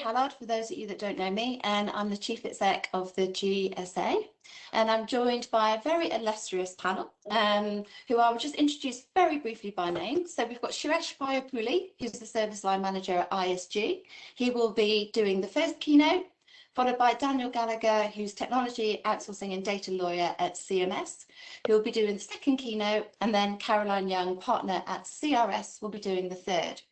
Hallard, for those of you that don't know me, and I'm the Chief Exec of the GSA. And I'm joined by a very illustrious panel, who I will just introduce very briefly by name. So we've got Suresh Vyapulli, who's the Service Line Manager at ISG. He will be doing the first keynote, followed by Daniel Gallagher, who's Technology, Outsourcing and Data Lawyer at CMS, who will be doing the second keynote, and then Caroline Young, Partner at CRS, will be doing the third.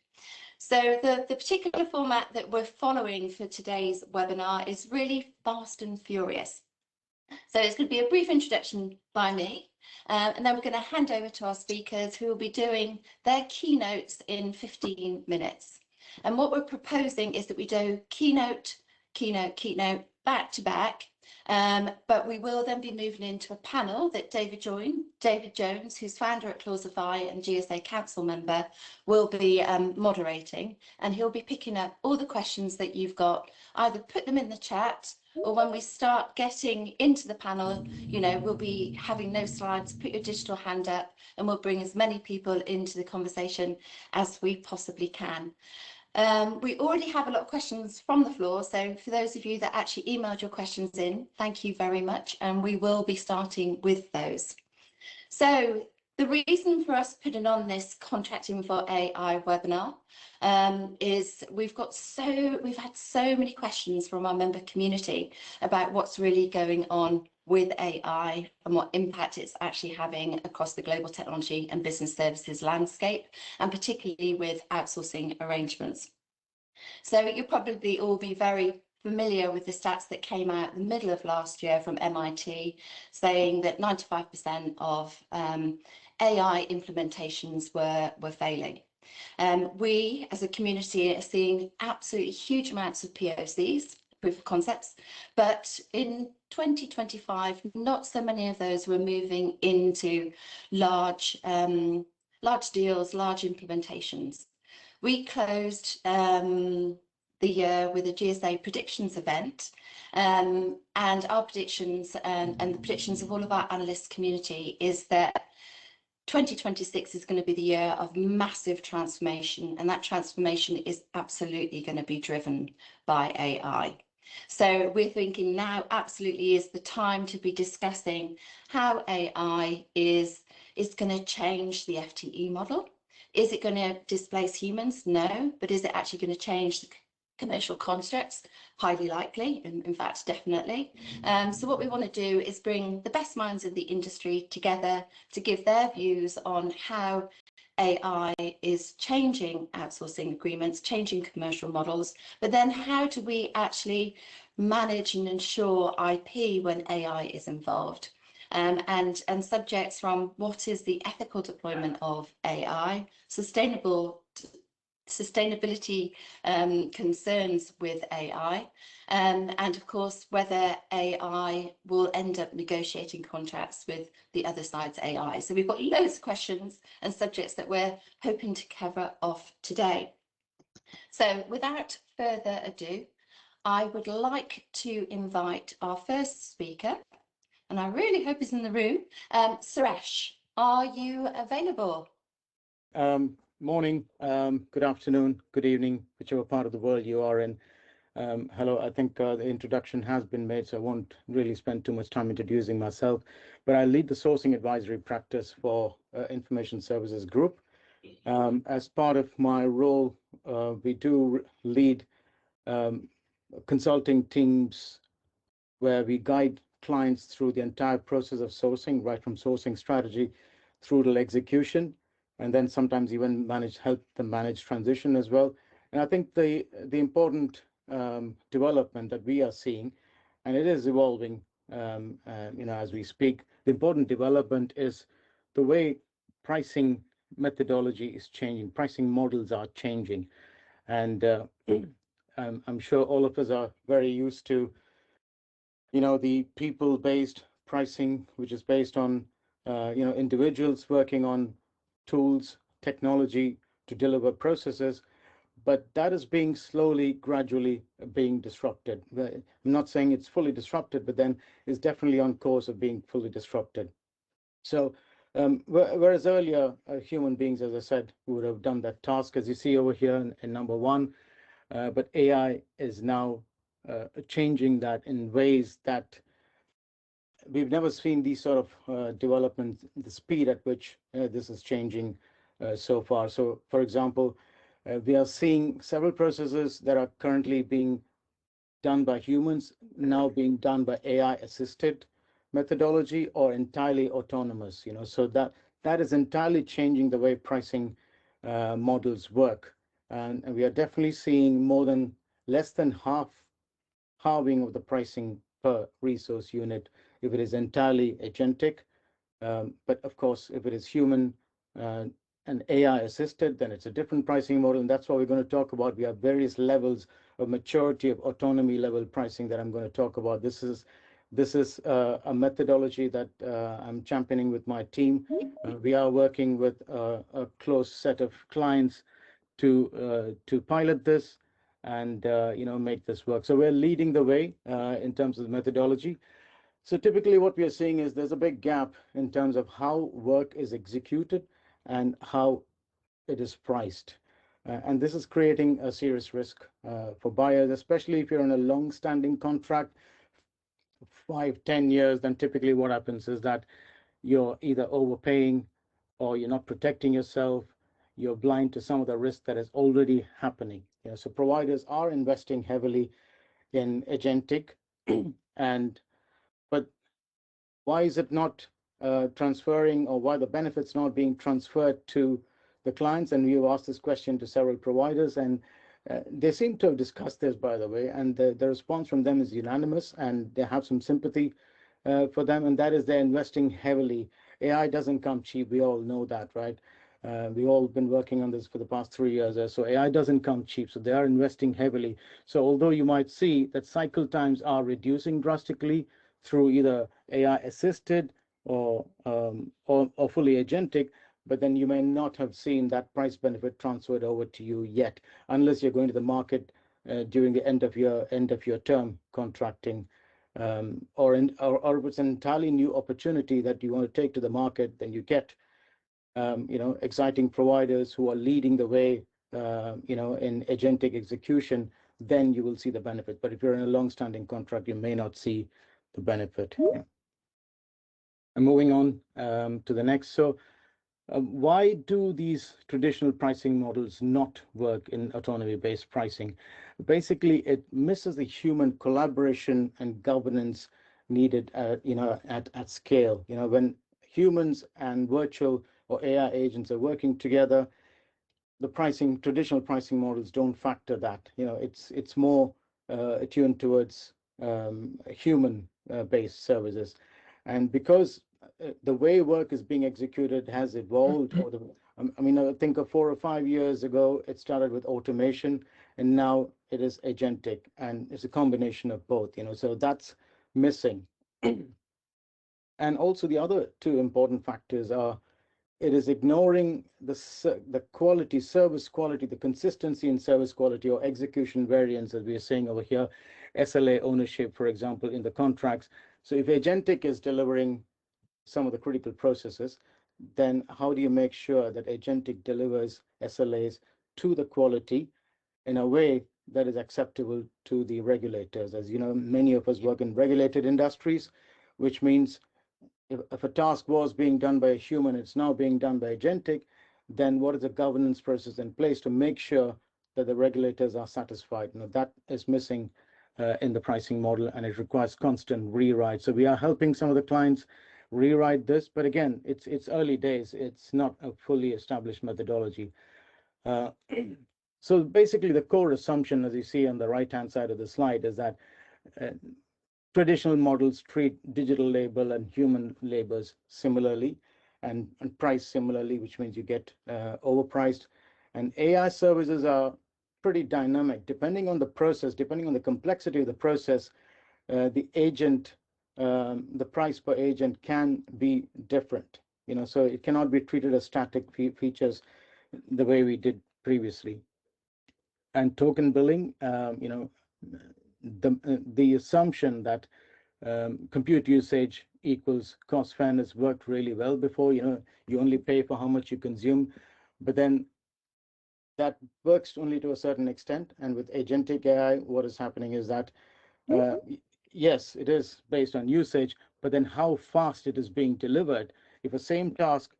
So the particular format that we're following for today's webinar is really fast and furious. So it's going to be a brief introduction by me, and then we're going to hand over to our speakers who will be doing their keynotes in 15 minutes. And what we're proposing is that we do keynote, back to back, but we will then be moving into a panel that David Jones, who's founder at Clausify and GSA Council member, will be moderating, and he'll be picking up all the questions that you've got. Either put them in the chat, or when we start getting into the panel, we'll be having no slides. Put your digital hand up and we'll bring as many people into the conversation as we possibly can. We already have a lot of questions from the floor, so for those of you that actually emailed your questions in, thank you very much, and we will be starting with those. So the reason for us putting on this Contracting for AI webinar is we've had so many questions from our member community about what's really going on with AI and what impact it's actually having across the global technology and business services landscape, and particularly with outsourcing arrangements. So you'll probably all be very familiar with the stats that came out in the middle of last year from MIT, saying that 95% of AI implementations were failing. We as a community are seeing absolutely huge amounts of POCs, proof of concepts, but in 2025, not so many of those were moving into large deals, large implementations. We closed the year with a GSA predictions event, and our predictions and the predictions of all of our analyst community is that 2026 is going to be the year of massive transformation, and that transformation is absolutely going to be driven by AI. So we're thinking now absolutely is the time to be discussing how AI is going to change the FTE model. Is it going to displace humans? No, but is it actually going to change the commercial constructs? Highly likely, in fact, definitely. So what we want to do is bring the best minds of the industry together to give their views on how AI is changing outsourcing agreements, changing commercial models, but then how do we actually manage and ensure IP when AI is involved? And subjects from what is the ethical deployment of AI, sustainability concerns with AI, and of course whether AI will end up negotiating contracts with the other side's AI. So we've got loads of questions and subjects that we're hoping to cover off today. So without further ado, I would like to invite our first speaker, and I really hope he's in the room. Suresh, are you available? Morning, good afternoon, good evening, whichever part of the world you are in. Hello, I think the introduction has been made, so I won't really spend too much time introducing myself, but I lead the sourcing advisory practice for Information Services Group. As part of my role, we do lead consulting teams where we guide clients through the entire process of sourcing, right from sourcing strategy through to execution, and then sometimes even help them manage transition as well. And I think the important development that we are seeing, and it is evolving, as we speak, the important development is the way pricing methodology is changing, pricing models are changing, and I'm sure all of us are very used to the people-based pricing, which is based on individuals working on tools, technology to deliver processes, but that is being gradually being disrupted. I'm not saying it's fully disrupted, but then it's definitely on course of being fully disrupted. So whereas earlier human beings, as I said, would have done that task, as you see over here in number one, but AI is now changing that in ways that we've never seen these sort of developments, the speed at which this is changing so far. So, for example, we are seeing several processes that are currently being done by humans now being done by AI assisted methodology or entirely autonomous, so that is entirely changing the way pricing models work. And we are definitely seeing less than halving of the pricing per resource unit if it is entirely agentic. But of course, if it is human uh, and AI assisted, then it's a different pricing model. And that's what we're going to talk about. We have various levels of maturity of autonomy level pricing that I'm going to talk about. This is a methodology that I'm championing with my team. We are working with a close set of clients to pilot this and make this work. So we're leading the way in terms of the methodology. So typically what we are seeing is there's a big gap in terms of how work is executed and how it is priced. And this is creating a serious risk for buyers, especially if you're in a long-standing contract, 5, 10 years. Then typically what happens is that you're either overpaying or you're not protecting yourself. You're blind to some of the risk that is already happening. So providers are investing heavily in agentic, and but why is it not transferring, or why the benefits not being transferred to the clients? And we've asked this question to several providers, and they seem to have discussed this, by the way, and the response from them is unanimous, and they have some sympathy for them, and that is they're investing heavily. AI doesn't come cheap. We all know that, right? We've all been working on this for the past 3 years or so. AI doesn't come cheap, so they are investing heavily. So although you might see that cycle times are reducing drastically through either AI assisted or fully agentic, but then you may not have seen that price benefit transferred over to you yet, unless you're going to the market during the end of your term contracting, or if it's an entirely new opportunity that you want to take to the market. Then you get exciting providers who are leading the way in agentic execution. Then you will see the benefit. But if you're in a long-standing contract, you may not see the benefit. Yeah. And moving on to the next. So why do these traditional pricing models not work in autonomy-based pricing? Basically, it misses the human collaboration and governance needed at scale. When humans and virtual or AI agents are working together, the traditional pricing models don't factor that. It's more attuned towards human based services. And because the way work is being executed has evolved, I think of 4 or 5 years ago, it started with automation, and now it is agentic, and it's a combination of both, so that's missing. And also the other two important factors are, it is ignoring the quality, service quality, the consistency in service quality or execution variance, as we are saying over here, SLA ownership, for example, in the contracts. So if agentic is delivering some of the critical processes, then how do you make sure that agentic delivers SLAs to the quality in a way that is acceptable to the regulators? As you know, many of us work in regulated industries, which means if a task was being done by a human, it's now being done by agentic, then what is the governance process in place to make sure that the regulators are satisfied? That is missing in the pricing model, and it requires constant rewrite. So we are helping some of the clients rewrite this, but again, it's early days. It's not a fully established methodology. So basically, the core assumption, as you see on the right-hand side of the slide, is that traditional models treat digital labor and human labors similarly and price similarly, which means you get overpriced. And AI services are pretty dynamic. Depending on the process, depending on the complexity of the process, the price per agent can be different. So it cannot be treated as static features the way we did previously. And token billing, the assumption that compute usage equals cost fairness worked really well before. You only pay for how much you consume, but then that works only to a certain extent. And with agentic AI, what is happening is that, yes, it is based on usage, but then how fast it is being delivered. If a same task,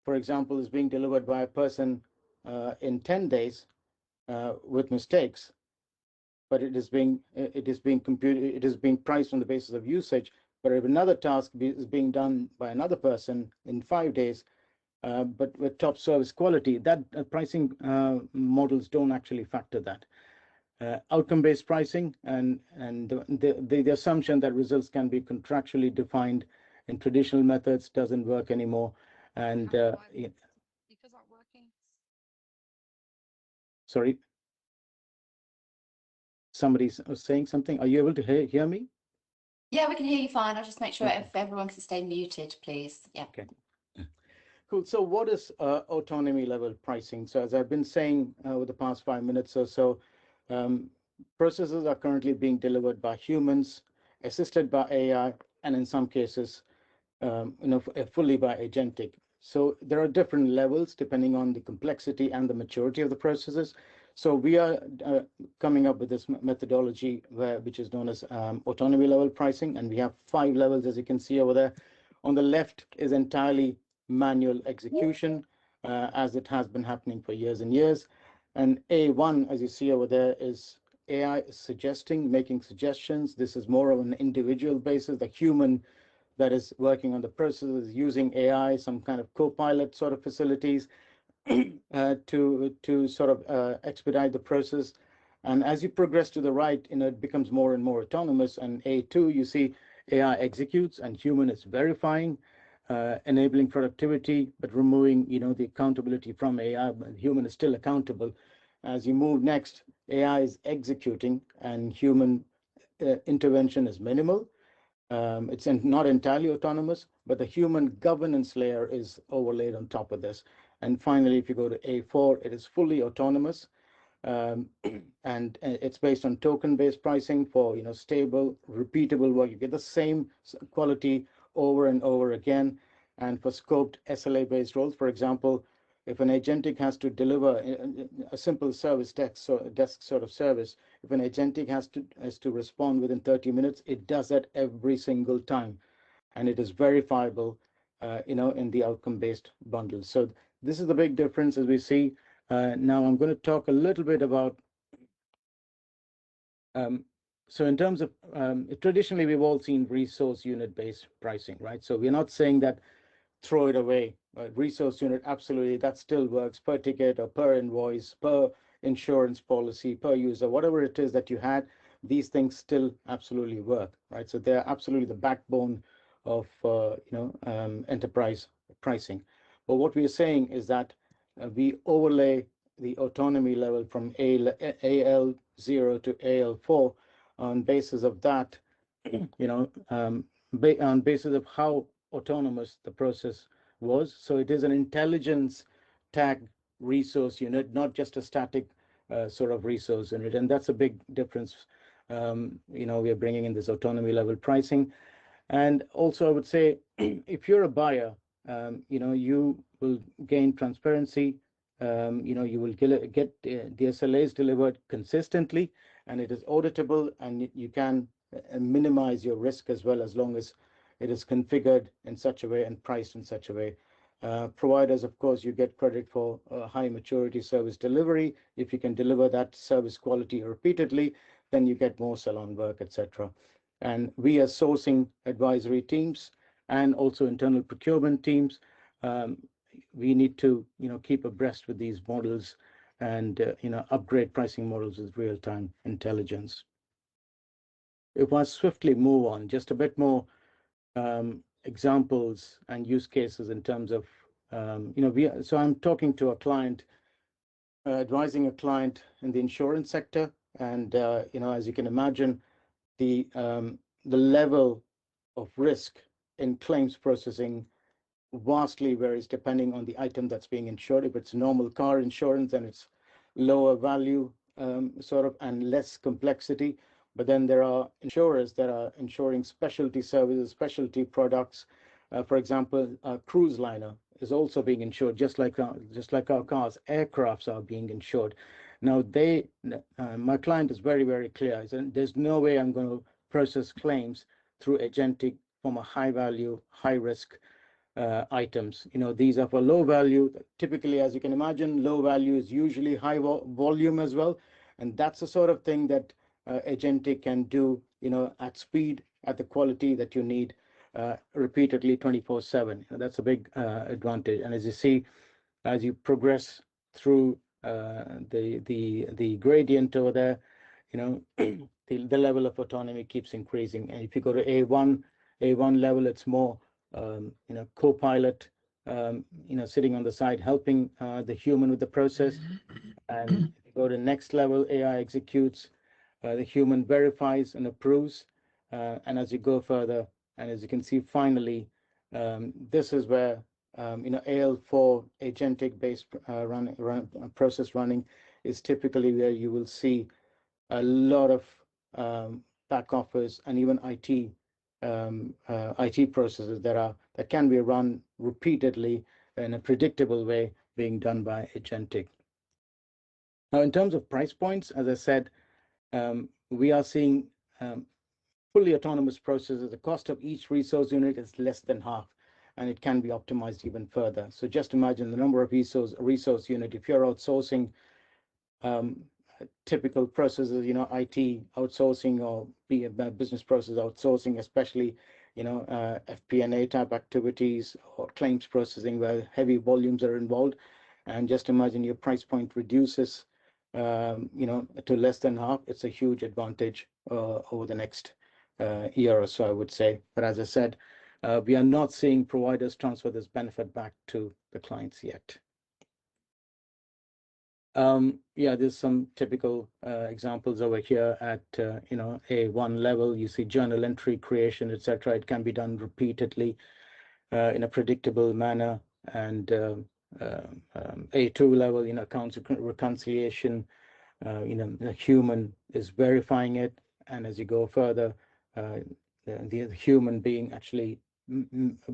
for example, is being delivered by a person in 10 days with mistakes, but it is being computed, it is being priced on the basis of usage. But if another task is being done by another person in 5 days, but with top service quality, that pricing models don't actually factor that. Outcome-based pricing and the assumption that results can be contractually defined in traditional methods doesn't work anymore. And because I'm working. Sorry, somebody's saying something. Are you able to hear me? Yeah, we can hear you fine. I'll just make sure Okay. if everyone can stay muted, please. Yeah. Okay. Cool. So what is autonomy level pricing? So as I've been saying over the past 5 minutes or so, processes are currently being delivered by humans, assisted by AI, and in some cases, fully by agentic. So there are different levels depending on the complexity and the maturity of the processes. So we are coming up with this methodology which is known as autonomy level pricing, and we have 5 levels, as you can see over there. On the left is entirely manual execution, as it has been happening for years and years. And A1, as you see over there, is AI suggesting, making suggestions. This is more of an individual basis. The human that is working on the process is using AI, some kind of co-pilot sort of facilities to sort of expedite the process. And as you progress to the right, it becomes more and more autonomous. And A2, you see AI executes and human is verifying, enabling productivity, but removing, the accountability from AI, but human is still accountable. As you move next, AI is executing and human intervention is minimal. It's not entirely autonomous, but the human governance layer is overlaid on top of this. And finally, if you go to A4, it is fully autonomous. And it's based on token-based pricing for stable, repeatable work. You get the same quality over and over again. And for scoped SLA-based roles, for example, if an agentic has to deliver a simple service desk sort of service, if an agentic has to respond within 30 minutes, it does that every single time, and it is verifiable, in the outcome-based bundle. So this is the big difference as we see. Now I'm going to talk a little bit about. So in terms of traditionally, we've all seen resource unit-based pricing, right? So we're not saying that throw it away. Resource unit, absolutely, that still works per ticket or per invoice, per insurance policy, per user, whatever it is that you had, these things still absolutely work, right? So they're absolutely the backbone of enterprise pricing. But what we're saying is that we overlay the autonomy level from AL0 to AL4 on basis of that, on basis of how autonomous the process was. So it is an intelligence tag resource unit, not just a static sort of resource unit. And that's a big difference. We are bringing in this autonomy level pricing. And also I would say, if you're a buyer, you will gain transparency. You will get the SLAs delivered consistently, and it is auditable, and you can minimize your risk as well, as long as it is configured in such a way and priced in such a way. Providers, of course, you get credit for high maturity service delivery. If you can deliver that service quality repeatedly, then you get more sell-on work, etc. And we as sourcing advisory teams and also internal procurement teams, we need to keep abreast with these models and upgrade pricing models with real-time intelligence. If I swiftly move on, just a bit more examples and use cases in terms of so I'm talking to a client, advising a client in the insurance sector, and as you can imagine, the level of risk in claims processing vastly varies depending on the item that's being insured. If it's normal car insurance, then it's lower value sort of and less complexity. But then there are insurers that are insuring specialty services, specialty products. For example, a cruise liner is also being insured, just like our cars. Aircrafts are being insured. Now, my client is very, very clear. There's no way I'm going to process claims through agentic from a high value, high risk items. These are for low value. Typically, as you can imagine, low value is usually high volume as well. And that's the sort of thing that agentic can do, at speed, at the quality that you need, repeatedly 24/7. That's a big advantage. And as you see, as you progress through the gradient over there, the level of autonomy keeps increasing. And if you go to A1 level, it's more co-pilot, sitting on the side, helping the human with the process. And if you go to next level, AI executes, the human verifies and approves. And as you go further, and as you can see, finally, this is where AL4 agentic based process running is typically where you will see a lot of back office and even IT processes that can be run repeatedly in a predictable way, being done by agentic. Now, in terms of price points, as I said, we are seeing fully autonomous processes. The cost of each resource unit is less than half, and it can be optimized even further. So just imagine the number of resource unit. If you're outsourcing typical processes, IT outsourcing or business process outsourcing, especially, FP&A type activities or claims processing where heavy volumes are involved. And just imagine your price point reduces, to less than half. It's a huge advantage over the next year or so, I would say. But as I said, we are not seeing providers transfer this benefit back to the clients yet. There's some typical examples over here at A1 level. You see journal entry creation, etc. It can be done repeatedly in a predictable manner. And A2 level, accounts reconciliation, the human is verifying it. And as you go further, the human being actually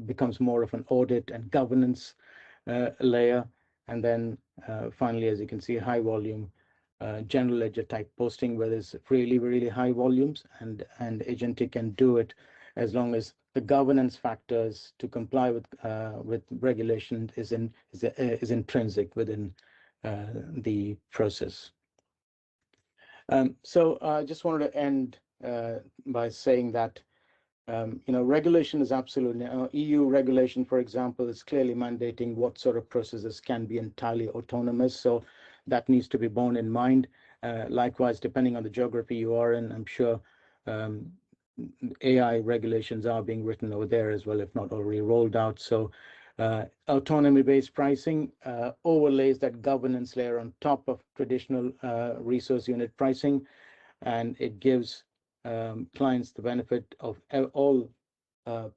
becomes more of an audit and governance layer. And then finally, as you can see, high volume general ledger type posting, where there's really, really high volumes, and agentic can do it as long as the governance factors to comply with regulation is intrinsic within the process. So I just wanted to end by saying that regulation is absolutely, EU regulation, for example, is clearly mandating what sort of processes can be entirely autonomous. So that needs to be borne in mind. Likewise, depending on the geography you are in, I'm sure AI regulations are being written over there as well, if not already rolled out. So autonomy-based pricing overlays that governance layer on top of traditional resource unit pricing, and it gives clients the benefit of all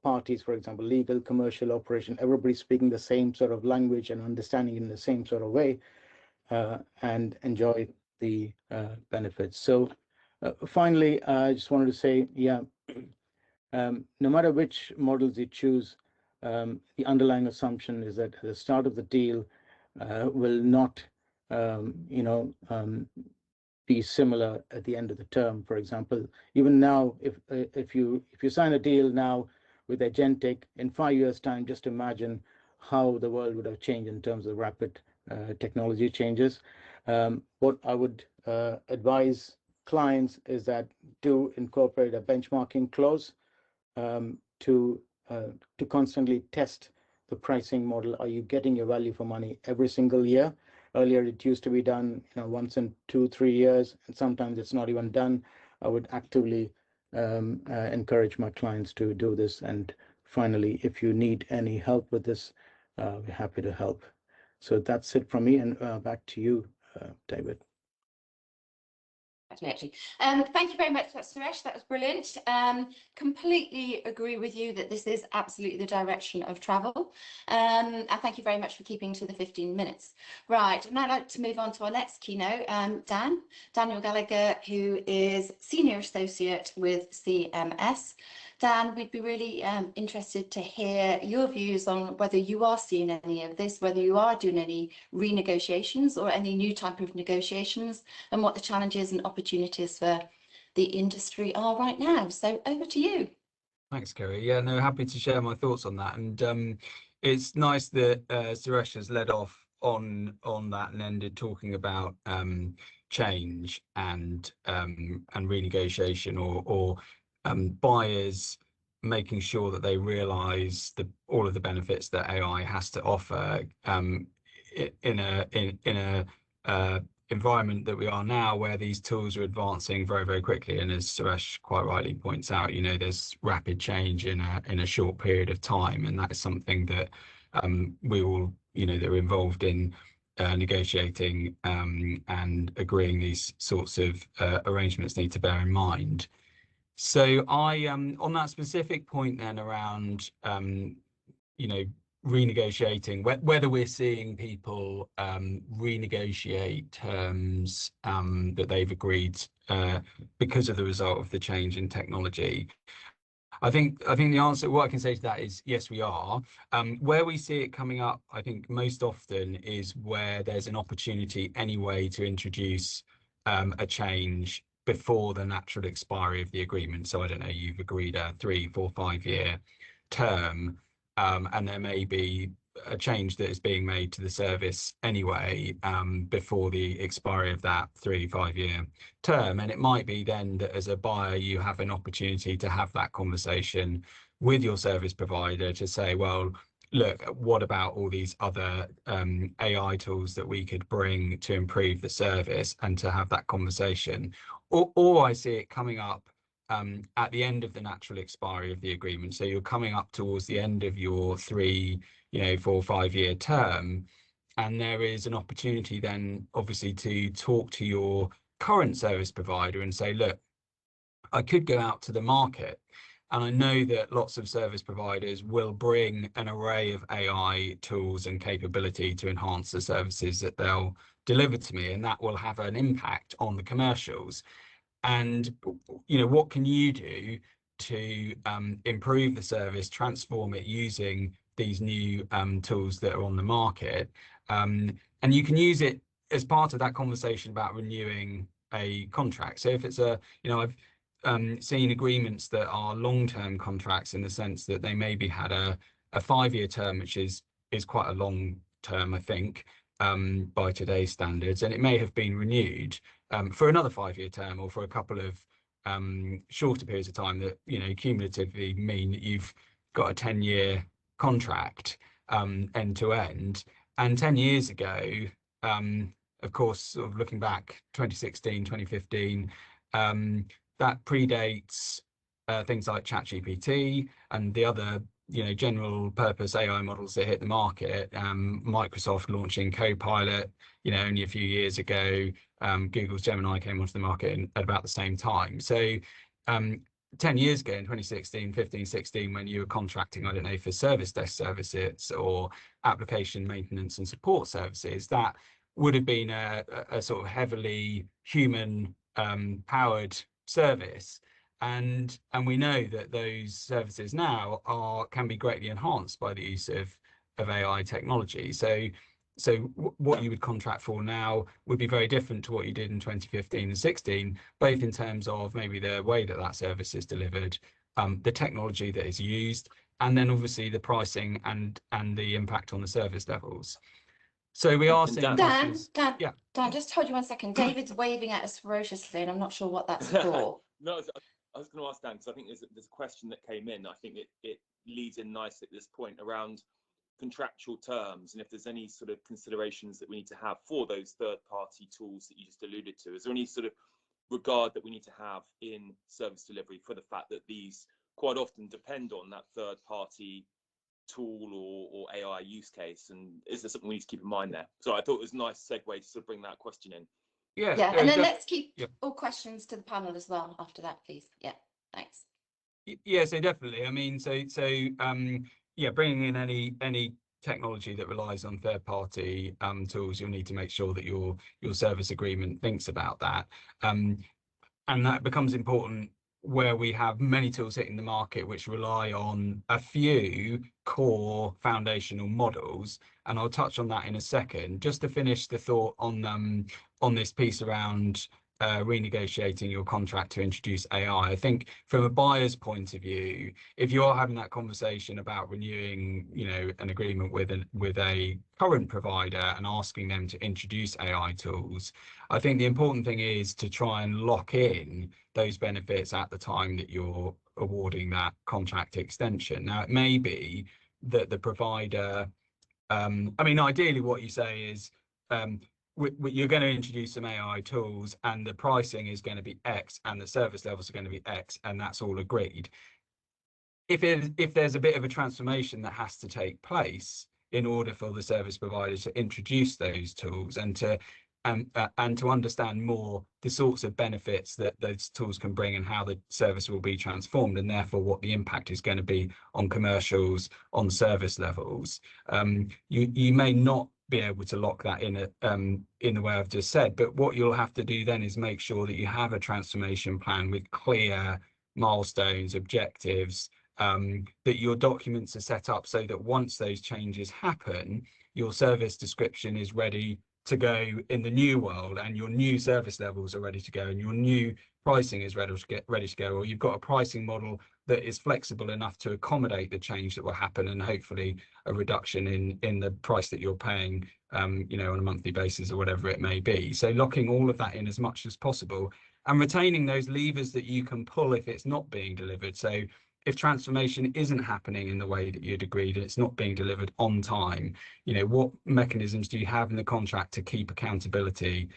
parties, for example, legal, commercial, operation, everybody speaking the same sort of language and understanding in the same sort of way, and enjoy the benefits. So finally, I just wanted to say, no matter which models you choose, the underlying assumption is that the start of the deal will not, be similar at the end of the term. For example, even now, if you sign a deal now with agentic, in 5 years' time, just imagine how the world would have changed in terms of rapid technology changes. What I would advise clients is that do incorporate a benchmarking clause to constantly test the pricing model. Are you getting your value for money every single year? Earlier, it used to be done, once in 2-3 years, and sometimes it's not even done. I would actively encourage my clients to do this. And finally, if you need any help with this, we're happy to help. So that's it from me, and back to you, David. That's me actually. Thank you very much, Suresh. That was brilliant. Completely agree with you that this is absolutely the direction of travel. And thank you very much for keeping to the 15 minutes. Right, and I'd like to move on to our next keynote, Daniel Gallagher, who is Senior Associate with CMS. Dan, we'd be really interested to hear your views on whether you are seeing any of this, whether you are doing any renegotiations or any new type of negotiations, and what the challenges and opportunities for the industry are right now. So over to you. Thanks, Kerry. Yeah, no, happy to share my thoughts on that. And it's nice that Suresh has led off on that and ended talking about change and renegotiation or buyers making sure that they realise all of the benefits that AI has to offer in a environment that we are now, where these tools are advancing very, very quickly. And as Suresh quite rightly points out, you know, there's rapid change in a short period of time, and that is something that we all, you know, that are involved in negotiating and agreeing these sorts of arrangements need to bear in mind. So I on that specific point then around you know, renegotiating, whether we're seeing people renegotiate terms that they've agreed because of the result of the change in technology. I think the answer, what I can say to that is yes, we are. Where we see it coming up, I think most often is where there's an opportunity anyway to introduce a change before the natural expiry of the agreement. So I don't know, you've agreed a 3, 4, 5 year term, and there may be a change that is being made to the service anyway before the expiry of that 3, 5 year term. And it might be then that as a buyer, you have an opportunity to have that conversation with your service provider to say, well, look, what about all these other AI tools that we could bring to improve the service, and to have that conversation. Or I see it coming up at the end of the natural expiry of the agreement. So you're coming up towards the end of your 3, 4, 5 year term, and there is an opportunity then obviously to talk to your current service provider and say, look, I could go out to the market, and I know that lots of service providers will bring an array of AI tools and capability to enhance the services that they'll deliver to me, and that will have an impact on the commercials. And, you know, what can you do to improve the service, transform it using these new tools that are on the market? And you can use it as part of that conversation about renewing a contract. So if it's a, you know, I've seen agreements that are long-term contracts in the sense that they maybe had a 5 year term, which is quite a long term, I think, by today's standards, and it may have been renewed for another 5 year term, or for a couple of shorter periods of time that, you know, cumulatively mean that you've got a 10 year contract end to end. And 10 years ago, of course, sort of looking back 2016, 2015, that predates things like ChatGPT and the other, you know, general purpose AI models that hit the market. Microsoft launching Copilot, you know, only a few years ago. Google's Gemini came onto the market at about the same time. So 10 years ago in 2016, 15, 16, when you were contracting, I don't know, for service desk services or application maintenance and support services, that would have been a sort of heavily human powered service. And we know that those services now can be greatly enhanced by the use of AI technology. So what you would contract for now would be very different to what you did in 2015 and 16, both in terms of maybe the way that service is delivered, the technology that is used, and then obviously the pricing and the impact on the service levels. So we are seeing Dan, yeah. Dan, just hold you 1 second. David's waving at us ferociously, and I'm not sure what that's for. No, I was going to ask Dan, because I think there's a question that came in. I think it leads in nicely at this point around contractual terms, and if there's any sort of considerations that we need to have for those third-party tools that you just alluded to. Is there any sort of regard that we need to have in service delivery for the fact that these quite often depend on that third-party tool or AI use case? And is there something we need to keep in mind there? So I thought it was a nice segue to sort of bring that question in. Yeah, Yeah, and then def- let's keep Yep. all questions to the panel as well after that, please. Yeah, thanks. Yeah, so definitely. I mean, yeah, bringing in any technology that relies on third-party tools, you'll need to make sure that your service agreement thinks about that. And that becomes important where we have many tools hitting the market which rely on a few core foundational models, and I'll touch on that in a second. Just to finish the thought on this piece around renegotiating your contract to introduce AI. I think from a buyer's point of view, if you are having that conversation about renewing, an agreement with a current provider and asking them to introduce AI tools, I think the important thing is to try and lock in those benefits at the time that you're awarding that contract extension. Now, it may be that the provider, I mean, ideally what you say is, you're going to introduce some AI tools and the pricing is going to be X and the service levels are going to be X, and that's all agreed. If there's a bit of a transformation that has to take place in order for the service provider to introduce those tools and to understand more the sorts of benefits that those tools can bring and how the service will be transformed, and therefore what the impact is going to be on commercials, on service levels, you may not be able to lock that in the way I've just said. But what you'll have to do then is make sure that you have a transformation plan with clear milestones, objectives, that your documents are set up so that once those changes happen, your service description is ready to go in the new world, and your new service levels are ready to go, and your new pricing is ready to go, or you've got a pricing model that is flexible enough to accommodate the change that will happen, and hopefully a reduction in the price that you're paying, on a monthly basis or whatever it may be. So locking all of that in as much as possible and retaining those levers that you can pull if it's not being delivered. So if transformation isn't happening in the way that you'd agreed and it's not being delivered on time, what mechanisms do you have in the contract to keep accountability?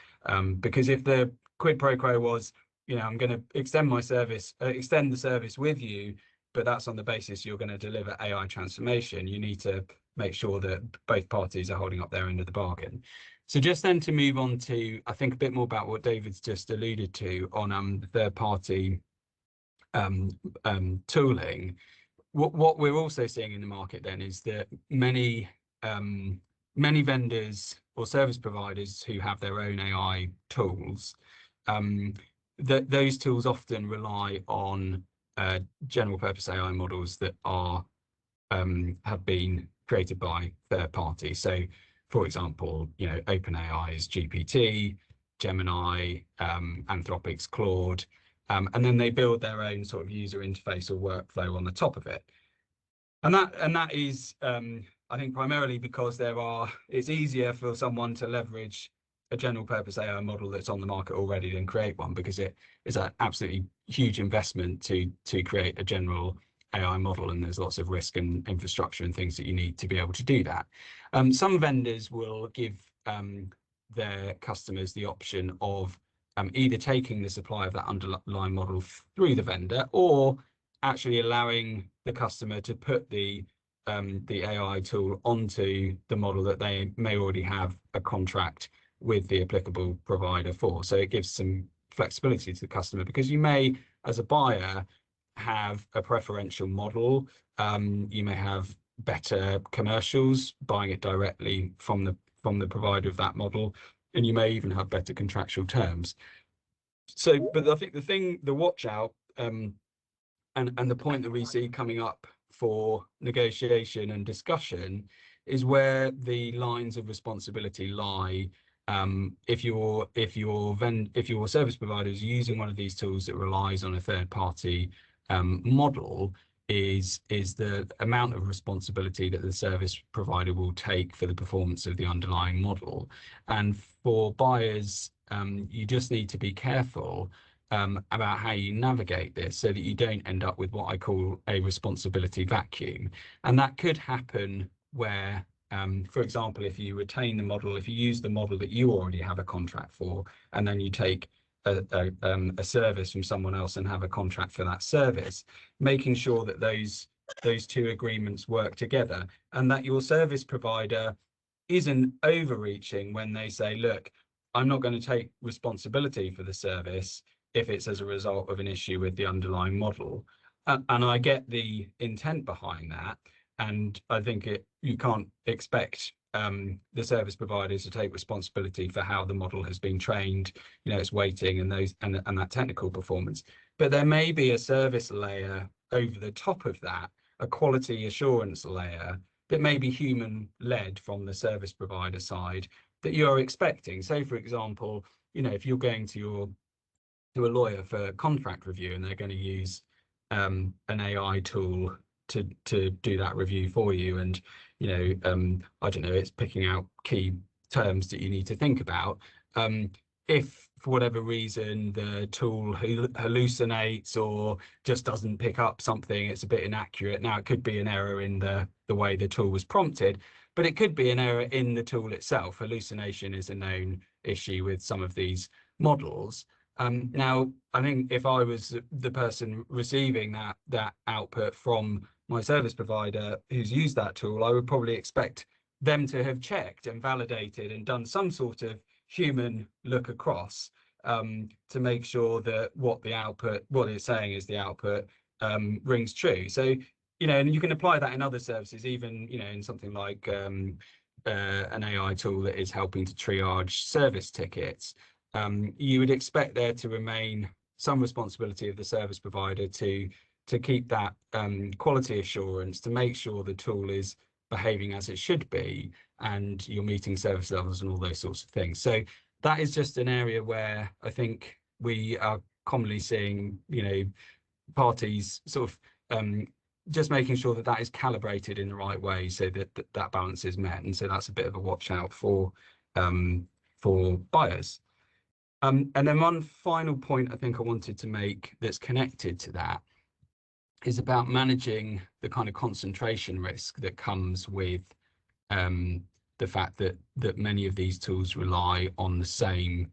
Because if the quid pro quo was, I'm going to extend the service with you, but that's on the basis you're going to deliver AI transformation, you need to make sure that both parties are holding up their end of the bargain. So just then to move on to, I think, a bit more about what David's just alluded to on the third party tooling. What we're also seeing in the market then is that many vendors or service providers who have their own AI tools, that those tools often rely on general purpose AI models that are have been created by third parties. So, for example, OpenAI's GPT, Gemini, Anthropic's Claude. And then they build their own sort of user interface or workflow on the top of it. And that is, I think, primarily because it's easier for someone to leverage a general purpose AI model that's on the market already than create one, because it is an absolutely huge investment to create a general AI model, and there's lots of risk and infrastructure and things that you need to be able to do that. Some vendors will give their customers the option of either taking the supply of that underlying model through the vendor, or actually allowing the customer to put the AI tool onto the model that they may already have a contract with the applicable provider for. So it gives some flexibility to the customer, because you may, as a buyer, have a preferential model. You may have better commercials buying it directly from the provider of that model, and you may even have better contractual terms. So, but I think the watch out, and the point that we see coming up for negotiation and discussion is where the lines of responsibility lie. If your service provider is using one of these tools that relies on a third party model, is the amount of responsibility that the service provider will take for the performance of the underlying model. And for buyers, you just need to be careful about how you navigate this, so that you don't end up with what I call a responsibility vacuum. And that could happen where, for example, if you retain the model, if you use the model that you already have a contract for, and then you take a service from someone else and have a contract for that service, making sure that those two agreements work together, and that your service provider isn't overreaching when they say, look, I'm not going to take responsibility for the service if it's as a result of an issue with the underlying model. And I get the intent behind that. And I think you can't expect the service providers to take responsibility for how the model has been trained, its weighting and that technical performance. But there may be a service layer over the top of that, a quality assurance layer that may be human-led from the service provider side that you're expecting. So, for example, if you're going to a lawyer for contract review and they're going to use an AI tool to do that review for you, and I don't know, it's picking out key terms that you need to think about. If for whatever reason the tool hallucinates or just doesn't pick up something, it's a bit inaccurate. Now, it could be an error in the way the tool was prompted, but it could be an error in the tool itself. Hallucination is a known issue with some of these models. Now, I think if I was the person receiving that output from my service provider who's used that tool, I would probably expect them to have checked and validated and done some sort of human look across to make sure that what it's saying is the output rings true. So, and you can apply that in other services, even, in something like an AI tool that is helping to triage service tickets. You would expect there to remain some responsibility of the service provider to keep that quality assurance, to make sure the tool is behaving as it should be and you're meeting service levels and all those sorts of things. So that is just an area where I think we are commonly seeing, parties sort of just making sure that is calibrated in the right way so that balance is met. And so that's a bit of a watch out for buyers. And then one final point I think I wanted to make that's connected to that is about managing the kind of concentration risk that comes with the fact that many of these tools rely on the same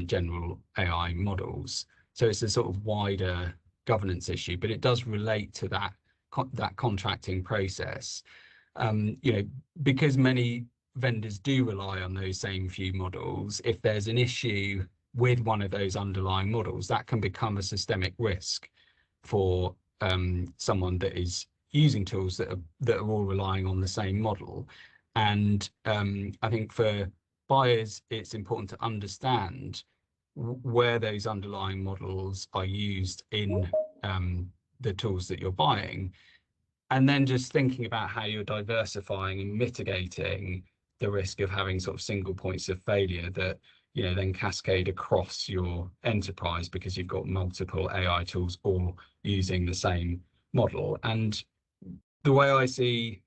general AI models. So it's a sort of wider governance issue, but it does relate to that contracting process. Because many vendors do rely on those same few models, if there's an issue with one of those underlying models, that can become a systemic risk for someone that is using tools that are all relying on the same model. And I think for buyers, it's important to understand where those underlying models are used in the tools that you're buying, and then just thinking about how you're diversifying and mitigating the risk of having sort of single points of failure that then cascade across your enterprise because you've got multiple AI tools all using the same model. And the way I see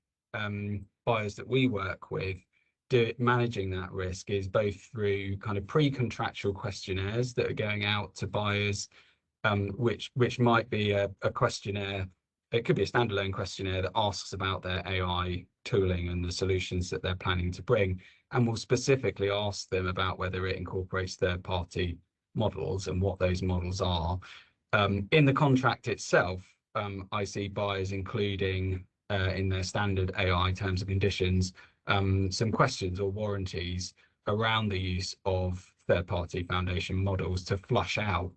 buyers that we work with managing that risk is both through kind of pre-contractual questionnaires that are going out to buyers, which might be a questionnaire. It could be a standalone questionnaire that asks about their AI tooling and the solutions that they're planning to bring, and will specifically ask them about whether it incorporates third-party models and what those models are. In the contract itself, I see buyers including in their standard AI terms and conditions some questions or warranties around the use of third-party foundation models to flush out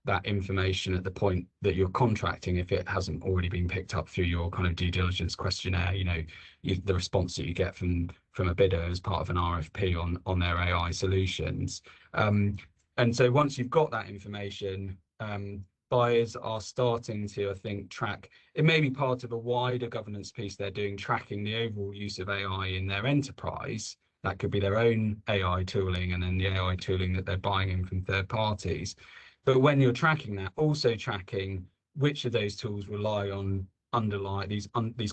that information at the point that you're contracting, if it hasn't already been picked up through your kind of due diligence questionnaire, the response that you get from a bidder as part of an RFP on their AI solutions. And so once you've got that information, buyers are starting to, I think, track. It may be part of a wider governance piece they're doing, tracking the overall use of AI in their enterprise. That could be their own AI tooling and then the AI tooling that they're buying in from third parties. But when you're tracking that, also tracking which of those tools rely on this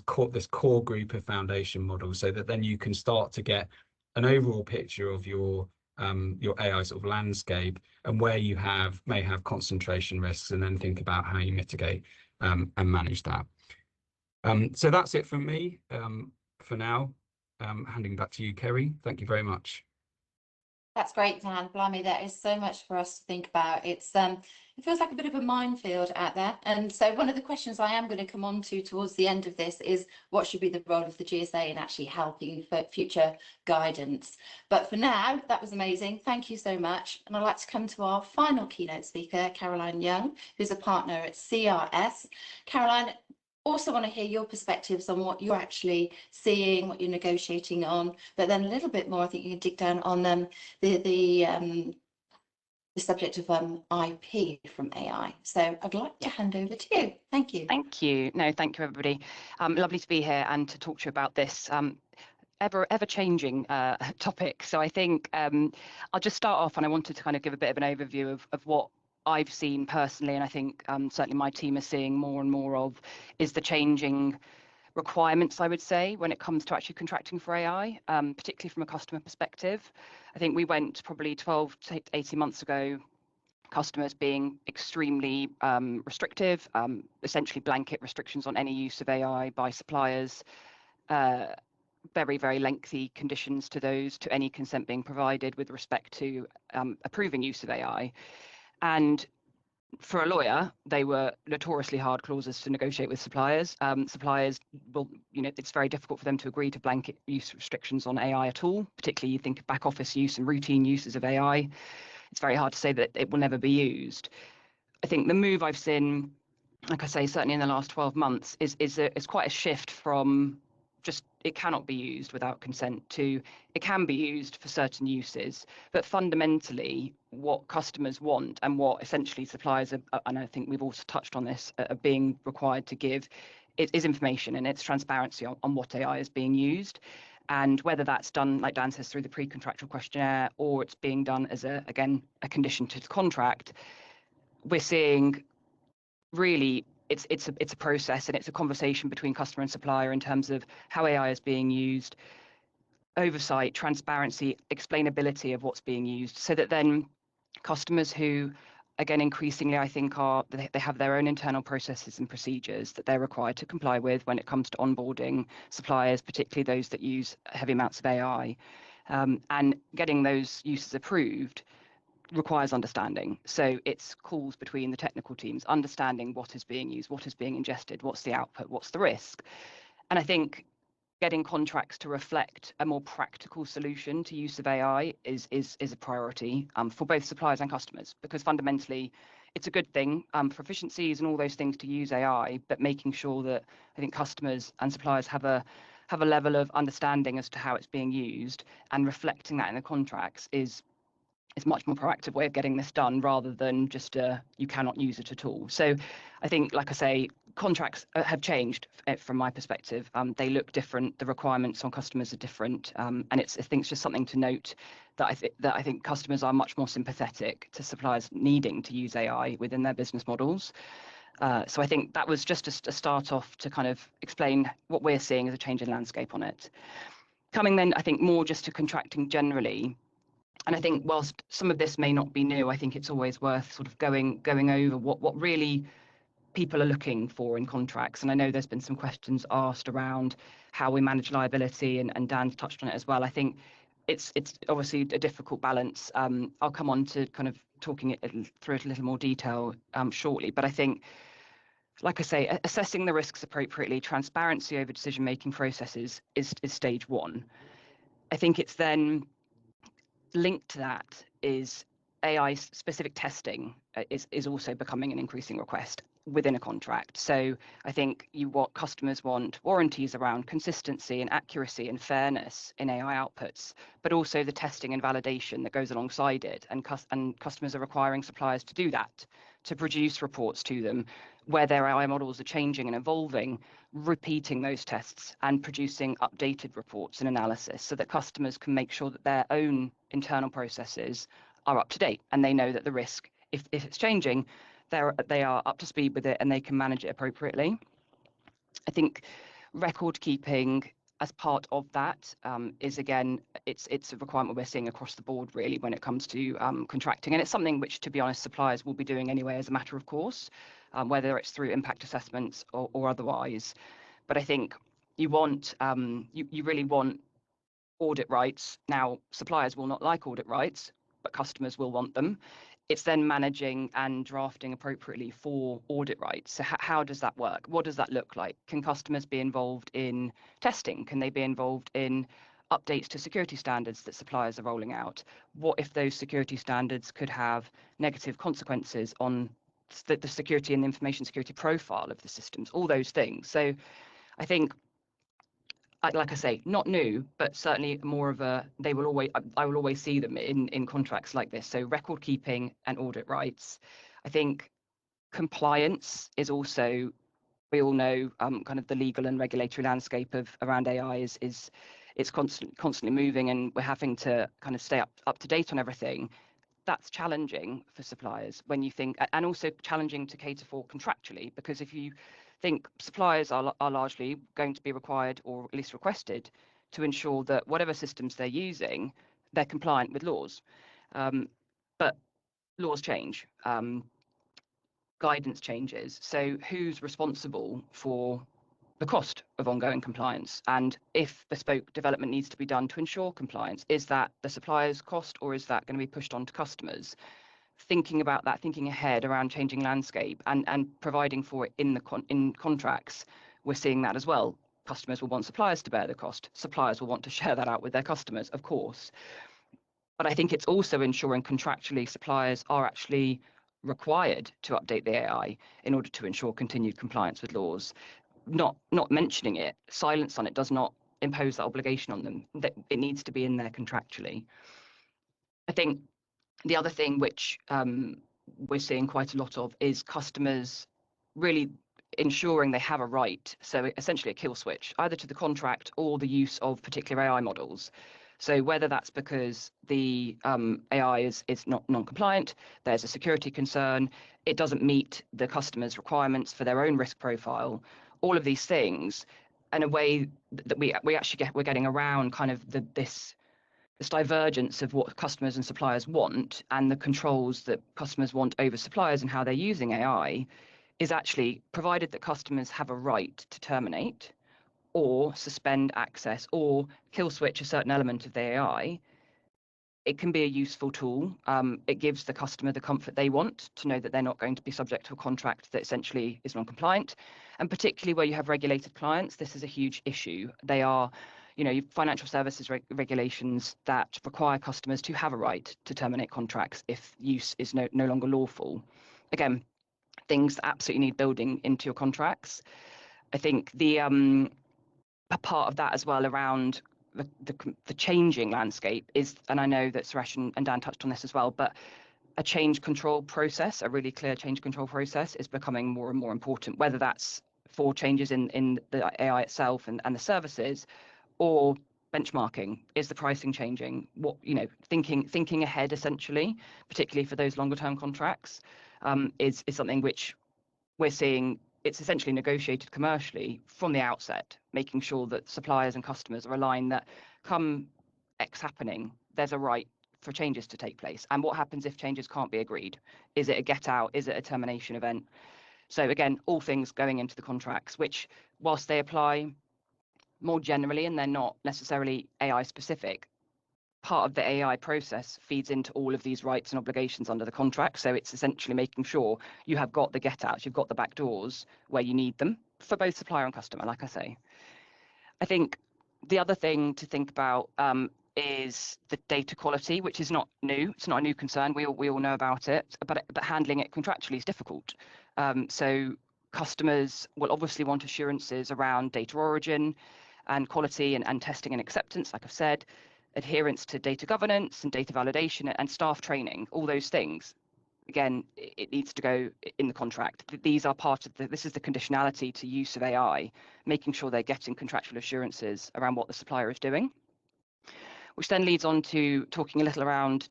core group of foundation models, so that then you can start to get an overall picture of your AI sort of landscape and where you may have concentration risks, and then think about how you mitigate and manage that. So that's it from me for now. Handing back to you, Kerry. Thank you very much. That's great, Dan. Blimey, there is so much for us to think about. It feels like a bit of a minefield out there. And so one of the questions I am going to come on to towards the end of this is what should be the role of the GSA in actually helping for future guidance. But for now, that was amazing. Thank you so much. And I'd like to come to our final keynote speaker, Caroline Young, who's a partner at CRS. Caroline, also want to hear your perspectives on what you're actually seeing, what you're negotiating on, but then a little bit more, I think you can dig down on the subject of IP from AI. So I'd like to hand over to you. Thank you. Thank you. No, thank you, everybody. Lovely to be here and to talk to you about this ever changing topic. So I think I'll just start off, and I wanted to kind of give a bit of an overview of what I've seen personally, and I think certainly my team is seeing more and more of, is the changing requirements, I would say, when it comes to actually contracting for AI, particularly from a customer perspective. I think we went probably 12 to 18 months ago, customers being extremely restrictive, essentially blanket restrictions on any use of AI by suppliers, very, very lengthy conditions to any consent being provided with respect to approving use of AI. And for a lawyer, they were notoriously hard clauses to negotiate with suppliers. Suppliers will, it's very difficult for them to agree to blanket use restrictions on AI at all, particularly you think of back office use and routine uses of AI. It's very hard to say that it will never be used. I think the move I've seen, like I say, certainly in the last 12 months, is quite a shift from just it cannot be used without consent to it can be used for certain uses. But fundamentally, what customers want and what essentially suppliers are, and I think we've also touched on this, are being required to give is information, and it's transparency on what AI is being used. And whether that's done, like Dan says, through the pre-contractual questionnaire, or it's being done as a condition to the contract, we're seeing really it's a process, and it's a conversation between customer and supplier in terms of how AI is being used, oversight, transparency, explainability of what's being used, so that then customers who, again, increasingly, I think they have their own internal processes and procedures that they're required to comply with when it comes to onboarding suppliers, particularly those that use heavy amounts of AI, and getting those uses approved requires understanding. So it's calls between the technical teams, understanding what is being used, what is being ingested, what's the output, what's the risk. And I think getting contracts to reflect a more practical solution to use of AI is a priority for both suppliers and customers, because fundamentally it's a good thing for efficiencies and all those things to use AI, but making sure that I think customers and suppliers have a level of understanding as to how it's being used, and reflecting that in the contracts is much more proactive way of getting this done, rather than just you cannot use it at all. So I think, like I say, contracts have changed from my perspective. They look different, the requirements on customers are different, and I think it's just something to note that I think customers are much more sympathetic to suppliers needing to use AI within their business models. So I think that was just a start off to kind of explain what we're seeing as a change in landscape on it. Coming then, I think, more just to contracting generally. And I think whilst some of this may not be new, I think it's always worth sort of going over what really people are looking for in contracts. And I know there's been some questions asked around how we manage liability, and Dan's touched on it as well. I think it's obviously a difficult balance. I'll come on to kind of talking it through it a little more detail shortly. But I think, like I say, assessing the risks appropriately, transparency over decision-making processes is stage one. I think it's then linked to that is AI specific testing is also becoming an increasing request within a contract. So I think customers want warranties around consistency and accuracy and fairness in AI outputs, but also the testing and validation that goes alongside it. And customers are requiring suppliers to do that, to produce reports to them where their AI models are changing and evolving, repeating those tests and producing updated reports and analysis, so that customers can make sure that their own internal processes are up to date, and they know that the risk, if it's changing, they are up to speed with it and they can manage it appropriately. I think record keeping as part of that is, again, it's a requirement we're seeing across the board really when it comes to contracting, and it's something which, to be honest, suppliers will be doing anyway as a matter of course, whether it's through impact assessments or otherwise. But I think you want you really want audit rights. Now, suppliers will not like audit rights, but customers will want them. It's then managing and drafting appropriately for audit rights. So how does that work? What does that look like? Can customers be involved in testing? Can they be involved in updates to security standards that suppliers are rolling out? What if those security standards could have negative consequences on the security and information security profile of the systems? All those things. So I think, like I say, not new, but certainly more of a, I will always see them in contracts like this. So record keeping and audit rights. I think compliance is also, we all know, kind of the legal and regulatory landscape of around AI is it's constantly moving, and we're having to kind of stay up to date on everything. That's challenging for suppliers when you think, and also challenging to cater for contractually, because if you think suppliers are largely going to be required, or at least requested, to ensure that whatever systems they're using, they're compliant with laws. But laws change, guidance changes. So who's responsible for the cost of ongoing compliance? And if bespoke development needs to be done to ensure compliance, is that the supplier's cost, or is that going to be pushed on to customers? Thinking about that, thinking ahead around changing landscape and providing for it in contracts, we're seeing that as well. Customers will want suppliers to bear the cost. Suppliers will want to share that out with their customers, of course. But I think it's also ensuring contractually suppliers are actually required to update the AI in order to ensure continued compliance with laws. Not mentioning it, silence on it, does not impose that obligation on them. That it needs to be in there contractually. I think the other thing which we're seeing quite a lot of is customers really ensuring they have a right, so essentially a kill switch, either to the contract or the use of particular AI models. So whether that's because the AI is not non-compliant, there's a security concern, it doesn't meet the customer's requirements for their own risk profile, all of these things, in a way that we're getting around kind of this divergence of what customers and suppliers want, and the controls that customers want over suppliers and how they're using AI, is actually provided that customers have a right to terminate or suspend access or kill switch a certain element of the AI. It can be a useful tool. It gives the customer the comfort they want to know that they're not going to be subject to a contract that essentially is non-compliant. And particularly where you have regulated clients, this is a huge issue. They are, financial services regulations that require customers to have a right to terminate contracts if use is no longer lawful. Again, things that absolutely need building into your contracts. I think a part of that as well around the changing landscape is, and I know that Suresh and Dan touched on this as well, but a change control process, a really clear change control process, is becoming more and more important, whether that's for changes in the AI itself and the services, or benchmarking. Is the pricing changing? What, thinking ahead, essentially, particularly for those longer term contracts, is something which we're seeing. It's essentially negotiated commercially from the outset, making sure that suppliers and customers are aligned that come X happening, there's a right for changes to take place. And what happens if changes can't be agreed? Is it a get out? Is it a termination event? So again, all things going into the contracts, which, whilst they apply more generally and they're not necessarily AI specific, part of the AI process feeds into all of these rights and obligations under the contract. So it's essentially making sure you have got the get outs, you've got the back doors where you need them for both supplier and customer, like I say. I think the other thing to think about is the data quality, which is not new. It's not a new concern. We all know about it, but handling it contractually is difficult. So customers will obviously want assurances around data origin and quality and testing and acceptance, like I've said, adherence to data governance and data validation and staff training, all those things. Again, it needs to go in the contract. These are part of this is the conditionality to use of AI, making sure they're getting contractual assurances around what the supplier is doing. Which then leads on to talking a little around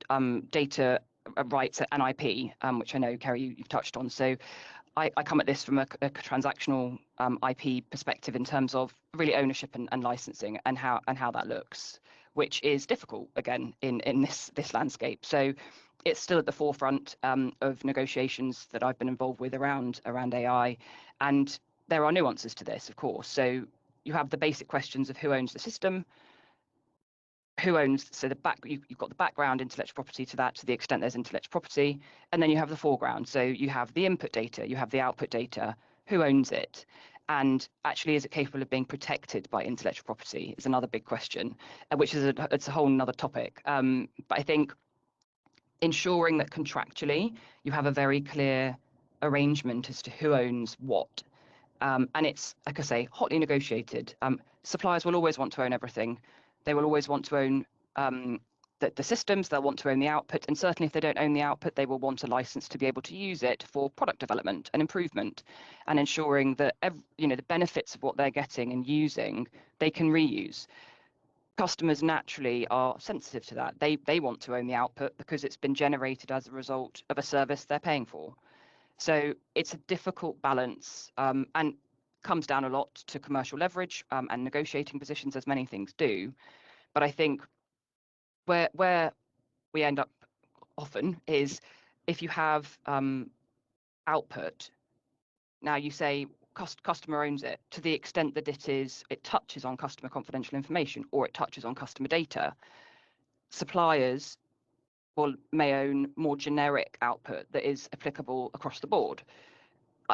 data rights and IP, which I know, Kerry, you've touched on. So I come at this from a transactional IP perspective in terms of really ownership and licensing and how that looks, which is difficult again in this landscape. So it's still at the forefront of negotiations that I've been involved with around AI, and there are nuances to this, of course. So you have the basic questions of who owns the system, who owns, so you've got the background intellectual property to that, to the extent there's intellectual property, and then you have the foreground. So you have the input data, you have the output data, who owns it? And actually, is it capable of being protected by intellectual property is another big question, which is it's a whole nother topic. But I think ensuring that contractually you have a very clear arrangement as to who owns what. And it's, like I say, hotly negotiated. Suppliers will always want to own everything. They will always want to own the systems, they'll want to own the output. And certainly if they don't own the output, they will want a license to be able to use it for product development and improvement, and ensuring that the benefits of what they're getting and using, they can reuse. Customers naturally are sensitive to that. They want to own the output because it's been generated as a result of a service they're paying for. So it's a difficult balance, and comes down a lot to commercial leverage and negotiating positions, as many things do. But I think where we end up often is if you have output. Now you say customer owns it to the extent that it touches on customer confidential information or it touches on customer data. Suppliers may own more generic output that is applicable across the board.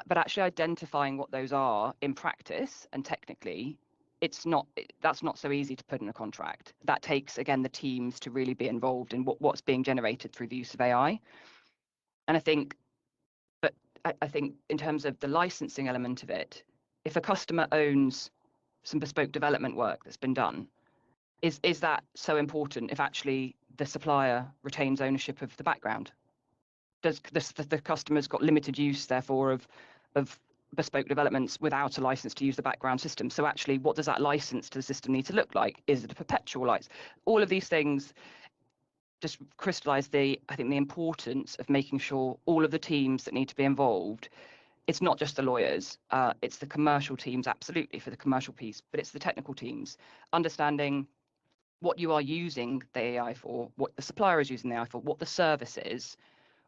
But actually identifying what those are in practice and technically, that's not so easy to put in a contract. That takes, again, the teams to really be involved in what's being generated through the use of AI. And I think in terms of the licensing element of it, if a customer owns some bespoke development work that's been done, is that so important if actually the supplier retains ownership of the background? Does the customer's got limited use, therefore, of bespoke developments without a license to use the background system? So actually, what does that license to the system need to look like? Is it a perpetual license? All of these things just crystallize I think the importance of making sure all of the teams that need to be involved, it's not just the lawyers, it's the commercial teams, absolutely, for the commercial piece, but it's the technical teams, understanding what you are using the AI for, what the supplier is using the AI for, what the service is,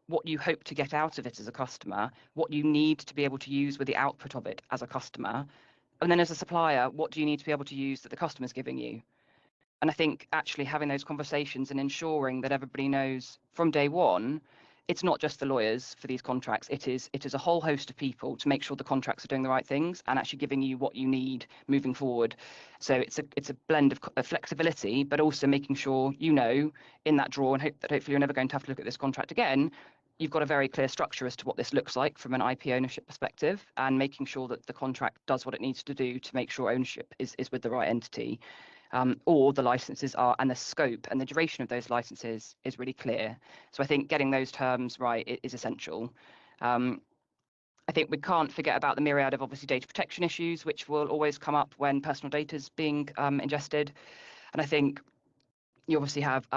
what you hope to get out of it as a customer, what you need to be able to use with the output of it as a customer. And then as a supplier, what do you need to be able to use that the customer's giving you? And I think actually having those conversations and ensuring that everybody knows from day one, it's not just the lawyers for these contracts. It is a whole host of people to make sure the contracts are doing the right things and actually giving you what you need moving forward. So it's a blend of flexibility, but also making sure in that drawer, and hopefully you're never going to have to look at this contract again. You've got a very clear structure as to what this looks like from an IP ownership perspective, and making sure that the contract does what it needs to do to make sure ownership is with the right entity. Or the licenses are, and the scope and the duration of those licenses is really clear. So I think getting those terms right is essential. I think we can't forget about the myriad of obviously data protection issues, which will always come up when personal data is being ingested. And I think you obviously have,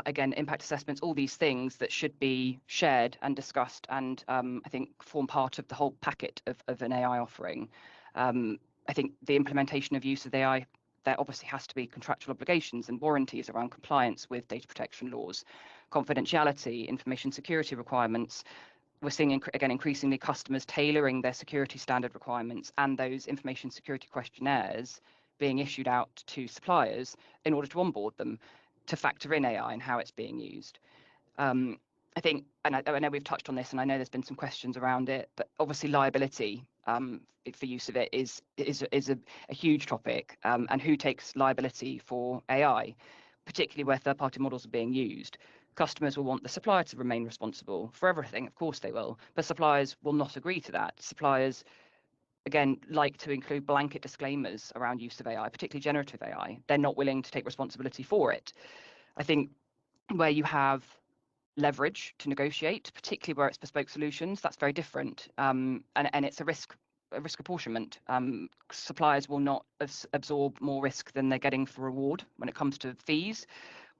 again, impact assessments, all these things that should be shared and discussed, and I think form part of the whole packet of an AI offering. I think the implementation of use of AI, there obviously has to be contractual obligations and warranties around compliance with data protection laws, confidentiality, information security requirements. We're seeing, again, increasingly customers tailoring their security standard requirements and those information security questionnaires being issued out to suppliers in order to onboard them, to factor in AI and how it's being used. I think, and I know we've touched on this, and I know there's been some questions around it, but obviously liability for use of it is a huge topic, and who takes liability for AI, particularly where third-party models are being used. Customers will want the supplier to remain responsible for everything, of course they will, but suppliers will not agree to that. Suppliers, again, like to include blanket disclaimers around use of AI, particularly generative AI. They're not willing to take responsibility for it. I think where you have leverage to negotiate, particularly where it's bespoke solutions, that's very different, and it's a risk apportionment. Suppliers will not absorb more risk than they're getting for reward when it comes to fees.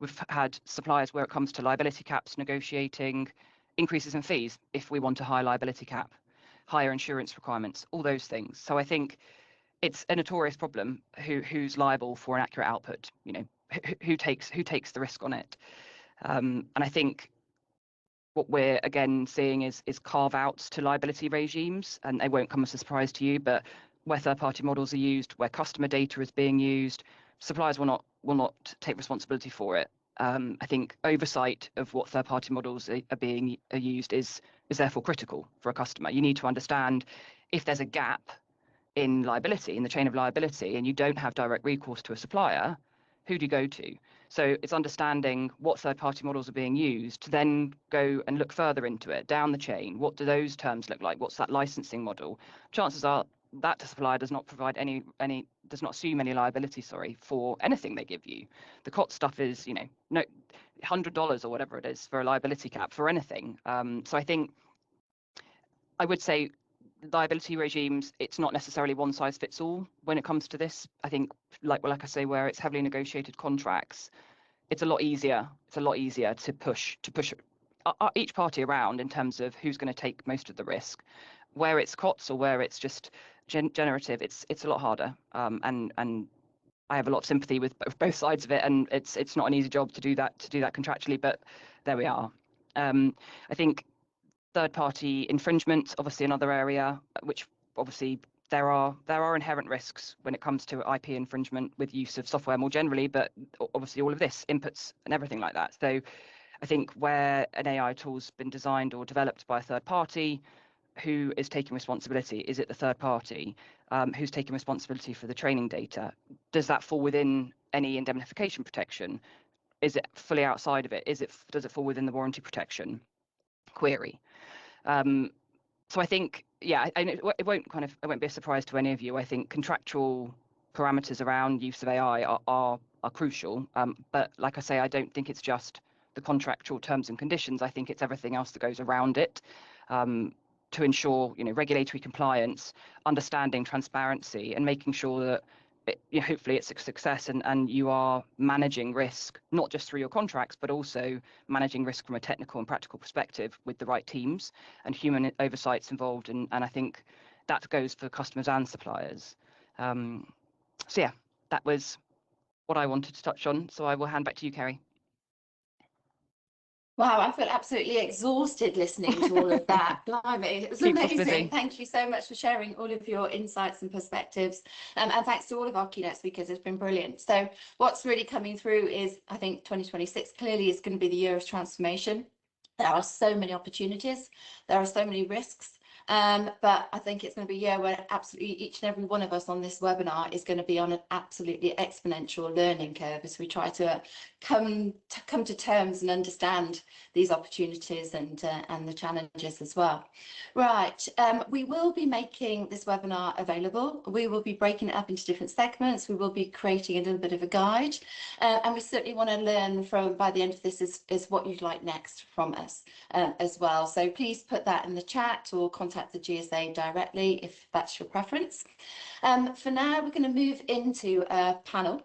We've had suppliers where it comes to liability caps negotiating increases in fees if we want a high liability cap, higher insurance requirements, all those things. So I think it's a notorious problem who's liable for an accurate output, who takes the risk on it. And I think what we're again seeing is carve-outs to liability regimes, and they won't come as a surprise to you, but where third-party models are used, where customer data is being used, suppliers will not take responsibility for it. I think oversight of what third-party models are used is therefore critical for a customer. You need to understand if there's a gap in liability, in the chain of liability, and you don't have direct recourse to a supplier, who do you go to? So it's understanding what third-party models are being used to then go and look further into it, down the chain. What do those terms look like? What's that licensing model? Chances are that supplier does not provide does not assume any liability, for anything they give you. The COT stuff is, no, $100 or whatever it is for a liability cap for anything. So I think I would say liability regimes, it's not necessarily one size fits all when it comes to this. I think, like I say, where it's heavily negotiated contracts, it's a lot easier. It's a lot easier to push each party around in terms of who's going to take most of the risk. Where it's COTS or where it's just generative, it's a lot harder. And I have a lot of sympathy with both sides of it, and it's not an easy job to do that contractually, but there we are. I think third-party infringement, obviously another area, which obviously there are inherent risks when it comes to IP infringement with use of software more generally, but obviously all of this, inputs and everything like that. So I think where an AI tool's been designed or developed by a third party, who is taking responsibility? Is it the third party? Who's taking responsibility for the training data? Does that fall within any indemnification protection? Is it fully outside of it? Does it fall within the warranty protection? Query. So I think, yeah, it won't be a surprise to any of you. I think contractual parameters around use of AI are crucial. But like I say, I don't think it's just the contractual terms and conditions. I think it's everything else that goes around it, to ensure, regulatory compliance, understanding transparency, and making sure that hopefully it's a success, and you are managing risk, not just through your contracts, but also managing risk from a technical and practical perspective with the right teams and human oversights involved. And I think that goes for customers and suppliers. So yeah, that was what I wanted to touch on. So I will hand back to you, Kerry. Wow, I feel absolutely exhausted listening to all of that. Blimey, it was Keeps us busy. amazing. Thank you so much for sharing all of your insights and perspectives. And thanks to all of our keynote speakers. It's been brilliant. So what's really coming through is, I think 2026 clearly is going to be the year of transformation. There are so many opportunities. There are so many risks. But I think it's going to be a year where absolutely each and every one of us on this webinar is going to be on an absolutely exponential learning curve as we try to come to terms and understand these opportunities and the challenges as well. Right, we will be making this webinar available. We will be breaking it up into different segments. We will be creating a little bit of a guide, and we certainly want to learn from, by the end of this, is what you'd like next from us as well. So please put that in the chat or contact the GSA directly if that's your preference. For now, we're going to move into a panel,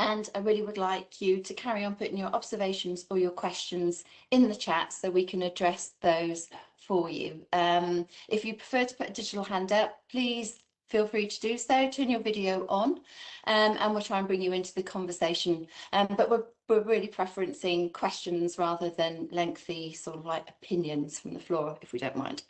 and I really would like you to carry on putting your observations or your questions in the chat so we can address those for you. If you prefer to put a digital hand up, please feel free to do so. Turn your video on, and we'll try and bring you into the conversation. But we're really preferencing questions rather than lengthy sort of like opinions from the floor, if we don't mind.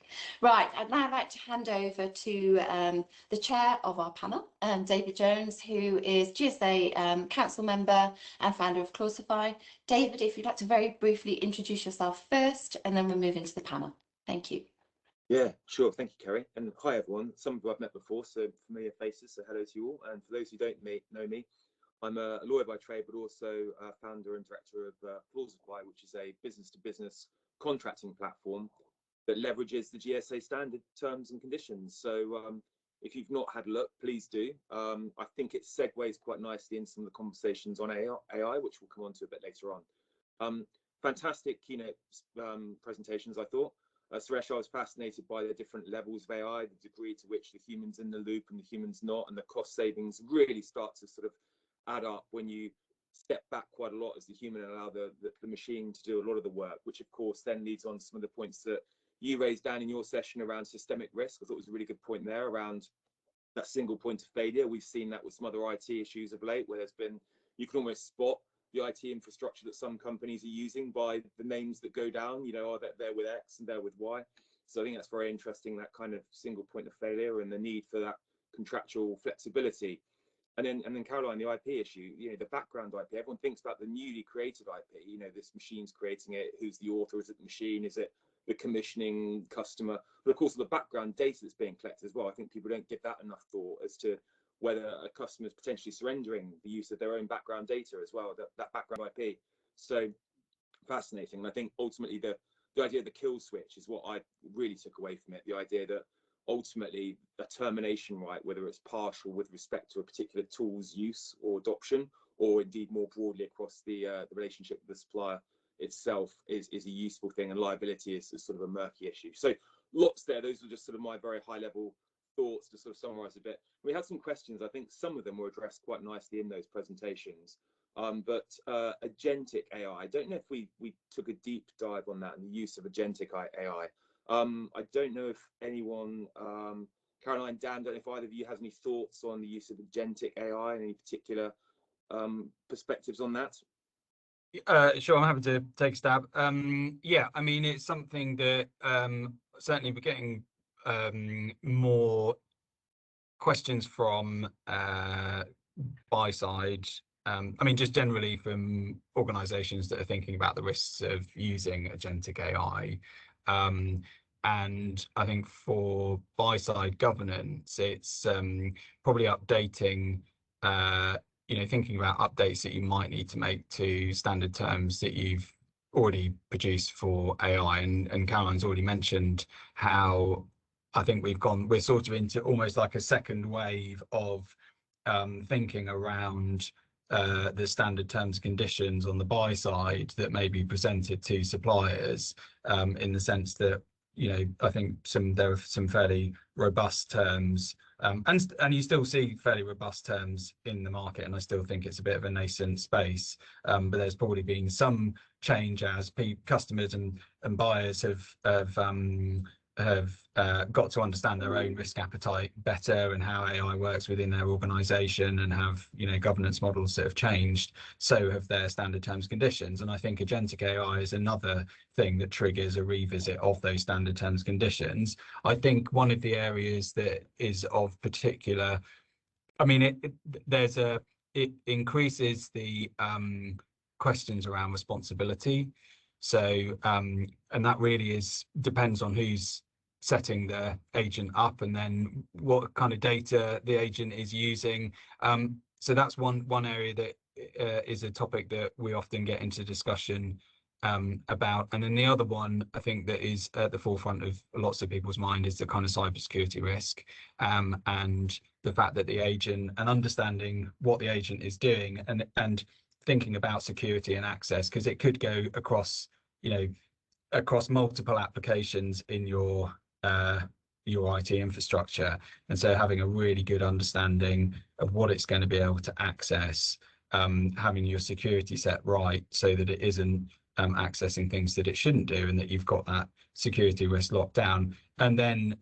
Right, I'd now like to hand over to the chair of our panel, David Jones, who is GSA council member and founder of Clausify. David, if you'd like to very briefly introduce yourself first, and then we'll move into the panel. Thank you. Yeah, sure. Thank you, Kerry. And hi, everyone. Some of you I've met before, so familiar faces. So hello to you all. And for those who don't know me, I'm a lawyer by trade, but also founder and director of Clausify, which is a business-to-business contracting platform that leverages the GSA standard terms and conditions. So if you've not had a look, please do. I think it segues quite nicely into some of the conversations on AI, which we'll come on to a bit later on. Fantastic keynote presentations, I thought. Suresh, I was fascinated by the different levels of AI, the degree to which the human's in the loop and the human's not, and the cost savings really start to sort of add up when you step back quite a lot as the human and allow the machine to do a lot of the work, which of course then leads on to some of the points that you raised down in your session around systemic risk. I thought it was a really good point there around that single point of failure. We've seen that with some other IT issues of late, where there's been, you can almost spot the IT infrastructure that some companies are using by the names that go down, are that they're with X and they're with Y. So I think that's very interesting, that kind of single point of failure and the need for that contractual flexibility. And then Caroline, the IP issue, you know, the background IP, everyone thinks about the newly created IP, you know, this machine's creating it, who's the author, is it the machine, is it the commissioning customer? But of course, the background data that's being collected as well, I think people don't give that enough thought as to whether a customer is potentially surrendering the use of their own background data as well, that background IP. So fascinating. And I think ultimately the idea of the kill switch is what I really took away from it, the idea that ultimately a termination right, whether it's partial with respect to a particular tool's use or adoption, or indeed more broadly across the relationship with the supplier itself, is a useful thing, and liability is sort of a murky issue. So lots there. Those are just sort of my very high level thoughts to sort of summarize a bit. We had some questions. I think some of them were addressed quite nicely in those presentations. But agentic AI, I don't know if we took a deep dive on that and the use of agentic AI. I don't know if anyone, Caroline, Dan, don't know if either of you has any thoughts on the use of agentic AI and any particular perspectives on that. Sure, I'm happy to take a stab. Yeah, I mean, it's something that certainly we're getting more questions from buy side. I mean, just generally from organizations that are thinking about the risks of using agentic AI. And I think for buy side governance, it's probably updating, you know, thinking about updates that you might need to make to standard terms that you've already produced for AI. And Caroline's already mentioned how I think we're sort of into almost like a second wave of thinking around the standard terms and conditions on the buy side that may be presented to suppliers, in the sense that, you know, I think there are some fairly robust terms, and you still see fairly robust terms in the market, and I still think it's a bit of a nascent space, but there's probably been some change as customers and buyers have got to understand their own risk appetite better and how AI works within their organization, and have, you know, governance models that have changed, so have their standard terms and conditions. And I think agentic AI is another thing that triggers a revisit of those standard terms and conditions. I think one of the areas that is of particular, I mean, it increases the questions around responsibility. So and that really depends on who's setting the agent up, and then what kind of data the agent is using. So that's one area that is a topic that we often get into discussion about. And then the other one, I think, that is at the forefront of lots of people's mind is the kind of cybersecurity risk, and the fact that the agent, and understanding what the agent is doing, and thinking about security and access, because it could go across, you know, across multiple applications in your IT infrastructure. And so having a really good understanding of what it's going to be able to access, having your security set right so that it isn't accessing things that it shouldn't do, and that you've got that security risk locked down. And then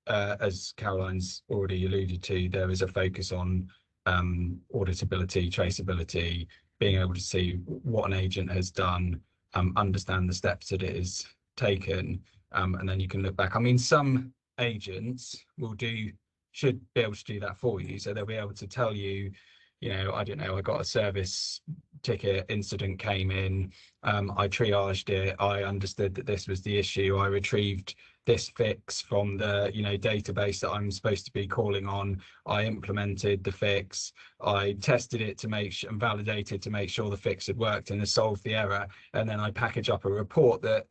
as Caroline's already alluded to, there is a focus on auditability, traceability, being able to see what an agent has done, understand the steps that it has taken, and then you can look back. I mean, some agents should be able to do that for you. So they'll be able to tell you, you know, I don't know, I got a service ticket, incident came in, I triaged it, I understood that this was the issue, I retrieved this fix from the, you know, database that I'm supposed to be calling on, I implemented the fix, I tested it to make sure and validated to make sure the fix had worked and has solved the error, and then I package up a report that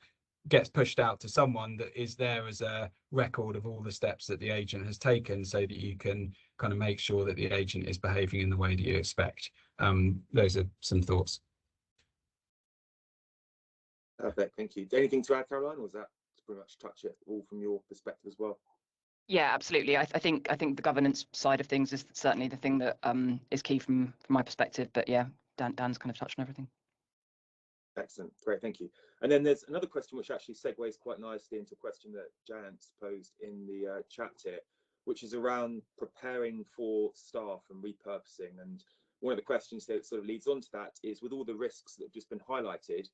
gets pushed out to someone that is there as a record of all the steps that the agent has taken, so that you can kind of make sure that the agent is behaving in the way that you expect. Those are some thoughts. Perfect, thank you. Anything to add, Caroline, or was that pretty much touch it all from your perspective as well? Yeah, absolutely. I think the governance side of things is certainly the thing that is key from my perspective. But yeah, Dan's kind of touched on everything. Excellent, great, thank you. And then there's another question which actually segues quite nicely into a question that Jayant posed in the chat here, which is around preparing for staff and repurposing. And one of the questions that sort of leads on to that is, with all the risks that have just been highlighted,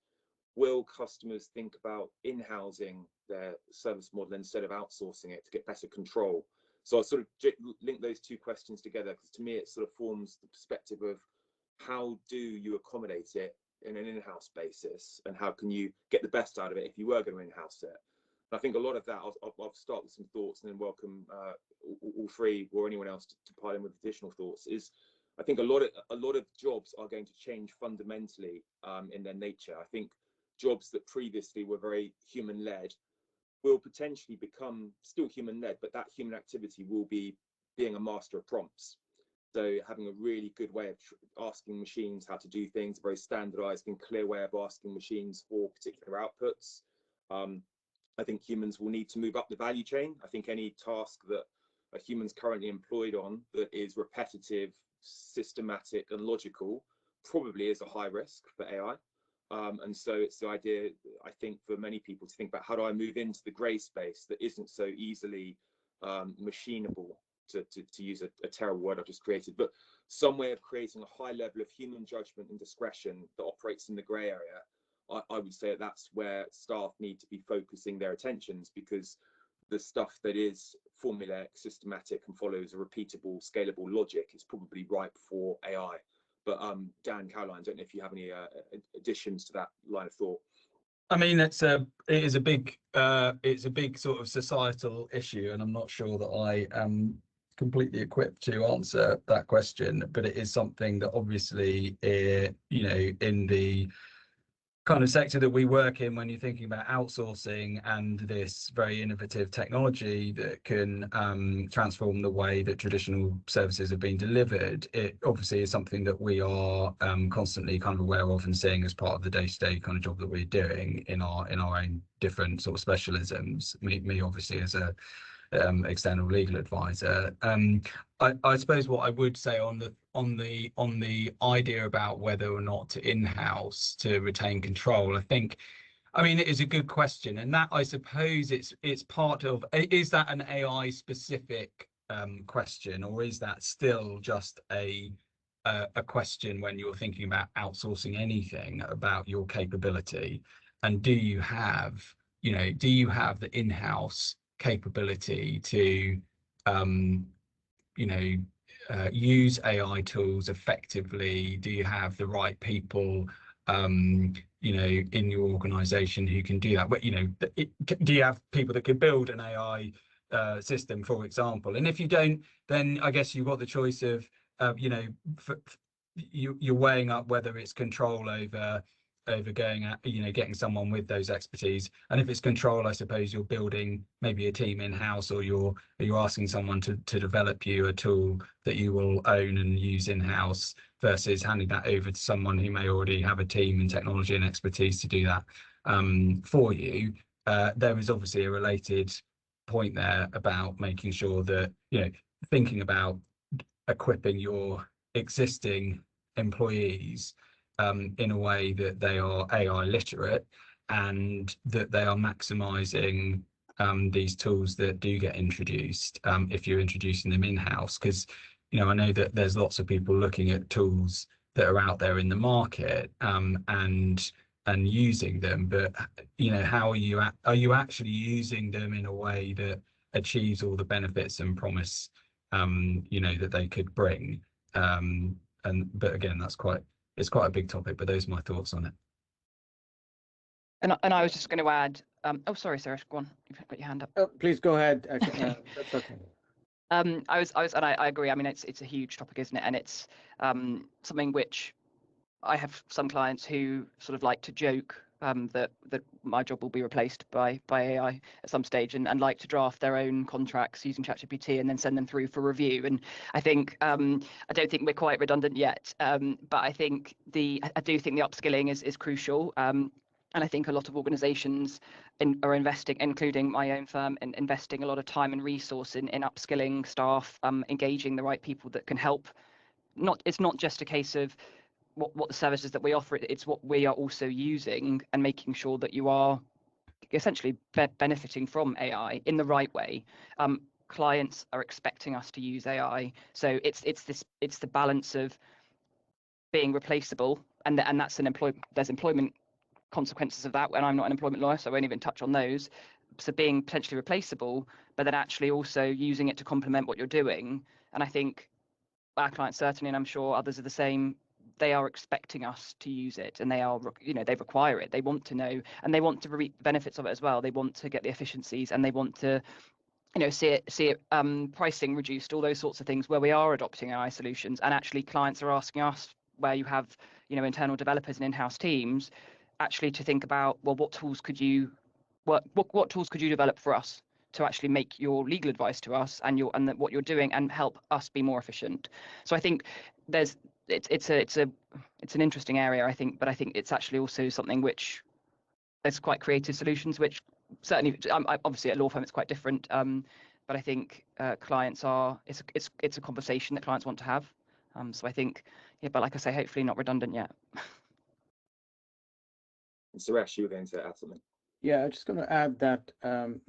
will customers think about in-housing their service model instead of outsourcing it to get better control? So I'll sort of link those two questions together, because to me it sort of forms the perspective of how do you accommodate it in an in-house basis, and how can you get the best out of it if you were going to in-house it. And I think a lot of that, I'll start with some thoughts and then welcome all three or anyone else to pile in with additional thoughts. Is I think a lot of jobs are going to change fundamentally in their nature. I think jobs that previously were very human-led will potentially become still human-led, but that human activity will be being a master of prompts. So having a really good way of asking machines how to do things, a very standardized and clear way of asking machines for particular outputs. I think humans will need to move up the value chain. I think any task that a human's currently employed on that is repetitive, systematic and logical probably is a high risk for AI. And so it's the idea, I think, for many people to think about, how do I move into the grey space that isn't so easily machinable, to use a terrible word I've just created, but some way of creating a high level of human judgment and discretion that operates in the grey area. I would say that's where staff need to be focusing their attentions, because the stuff that is formulaic, systematic and follows a repeatable, scalable logic is probably ripe for AI. But Dan, Caroline, I don't know if you have any additions to that line of thought. I mean, it is a big sort of societal issue, and I'm not sure that I am completely equipped to answer that question, but it is something that obviously, you know, in the kind of sector that we work in, when you're thinking about outsourcing and this very innovative technology that can transform the way that traditional services have been delivered, it obviously is something that we are constantly kind of aware of and seeing as part of the day-to-day kind of job that we're doing in our own different sort of specialisms. Me obviously as a external legal advisor. I suppose what I would say on the idea about whether or not to in-house to retain control, I mean, it is a good question, and that I suppose it's part of, is that an AI specific question, or is that still just a question when you're thinking about outsourcing anything about your capability? And do you have the in-house capability to use AI tools effectively? Do you have the right people in your organization who can do that? But do you have people that can build an AI system, for example? And if you don't, then I guess you've got the choice of you're weighing up whether it's control over going at getting someone with those expertise, and if it's control, I suppose you're building maybe a team in-house, or you're asking someone to develop you a tool that you will own and use in-house, versus handing that over to someone who may already have a team and technology and expertise to do that for you. There is obviously a related point there about making sure that thinking about equipping your existing employees in a way that they are AI literate, and that they are maximizing these tools that do get introduced, if you're introducing them in-house. Because I know that there's lots of people looking at tools that are out there in the market and using them, but how are you actually using them in a way that achieves all the benefits and promise that they could bring? But again, it's quite a big topic, but those are my thoughts on it. And I was just going to add, oh, sorry, Suresh, go on. You've got your hand up. Oh, please go ahead. That's okay. I agree. I mean, it's a huge topic, isn't it? And it's something which I have some clients who sort of like to joke that my job will be replaced by AI at some stage, and like to draft their own contracts using ChatGPT and then send them through for review. And I think I don't think we're quite redundant yet, but I think I do think the upskilling is crucial. And I think a lot of organisations are investing, including my own firm, in investing a lot of time and resource in upskilling staff, engaging the right people that can help. It's not just a case of what the services that we offer, it's what we are also using, and making sure that you are essentially benefiting from AI in the right way. Clients are expecting us to use AI, so it's the balance of being replaceable, and that's there's employment consequences of that, and I'm not an employment lawyer, so I won't even touch on those. so being potentially replaceable, but then actually also using it to complement what you're doing. And I think our clients certainly, and I'm sure others are the same, they are expecting us to use it, and they are, you know, they require it. They want to know, and they want to reap the benefits of it as well. They want to get the efficiencies, and they want to, you know, see it pricing reduced, all those sorts of things where we are adopting AI solutions. And actually clients are asking us, where you have, you know, internal developers and in-house teams, actually to think about, well, what tools could you what tools could you develop for us to actually make your legal advice to us and what you're doing and help us be more efficient. So I think it's an interesting area, I think, but I think it's actually also something which there's quite creative solutions, which certainly obviously at law firm it's quite different, but I think clients are, it's a conversation that clients want to have. So I think, yeah, but like I say, hopefully not redundant yet. Suresh, you were going to add something. Yeah, I'm just going to add that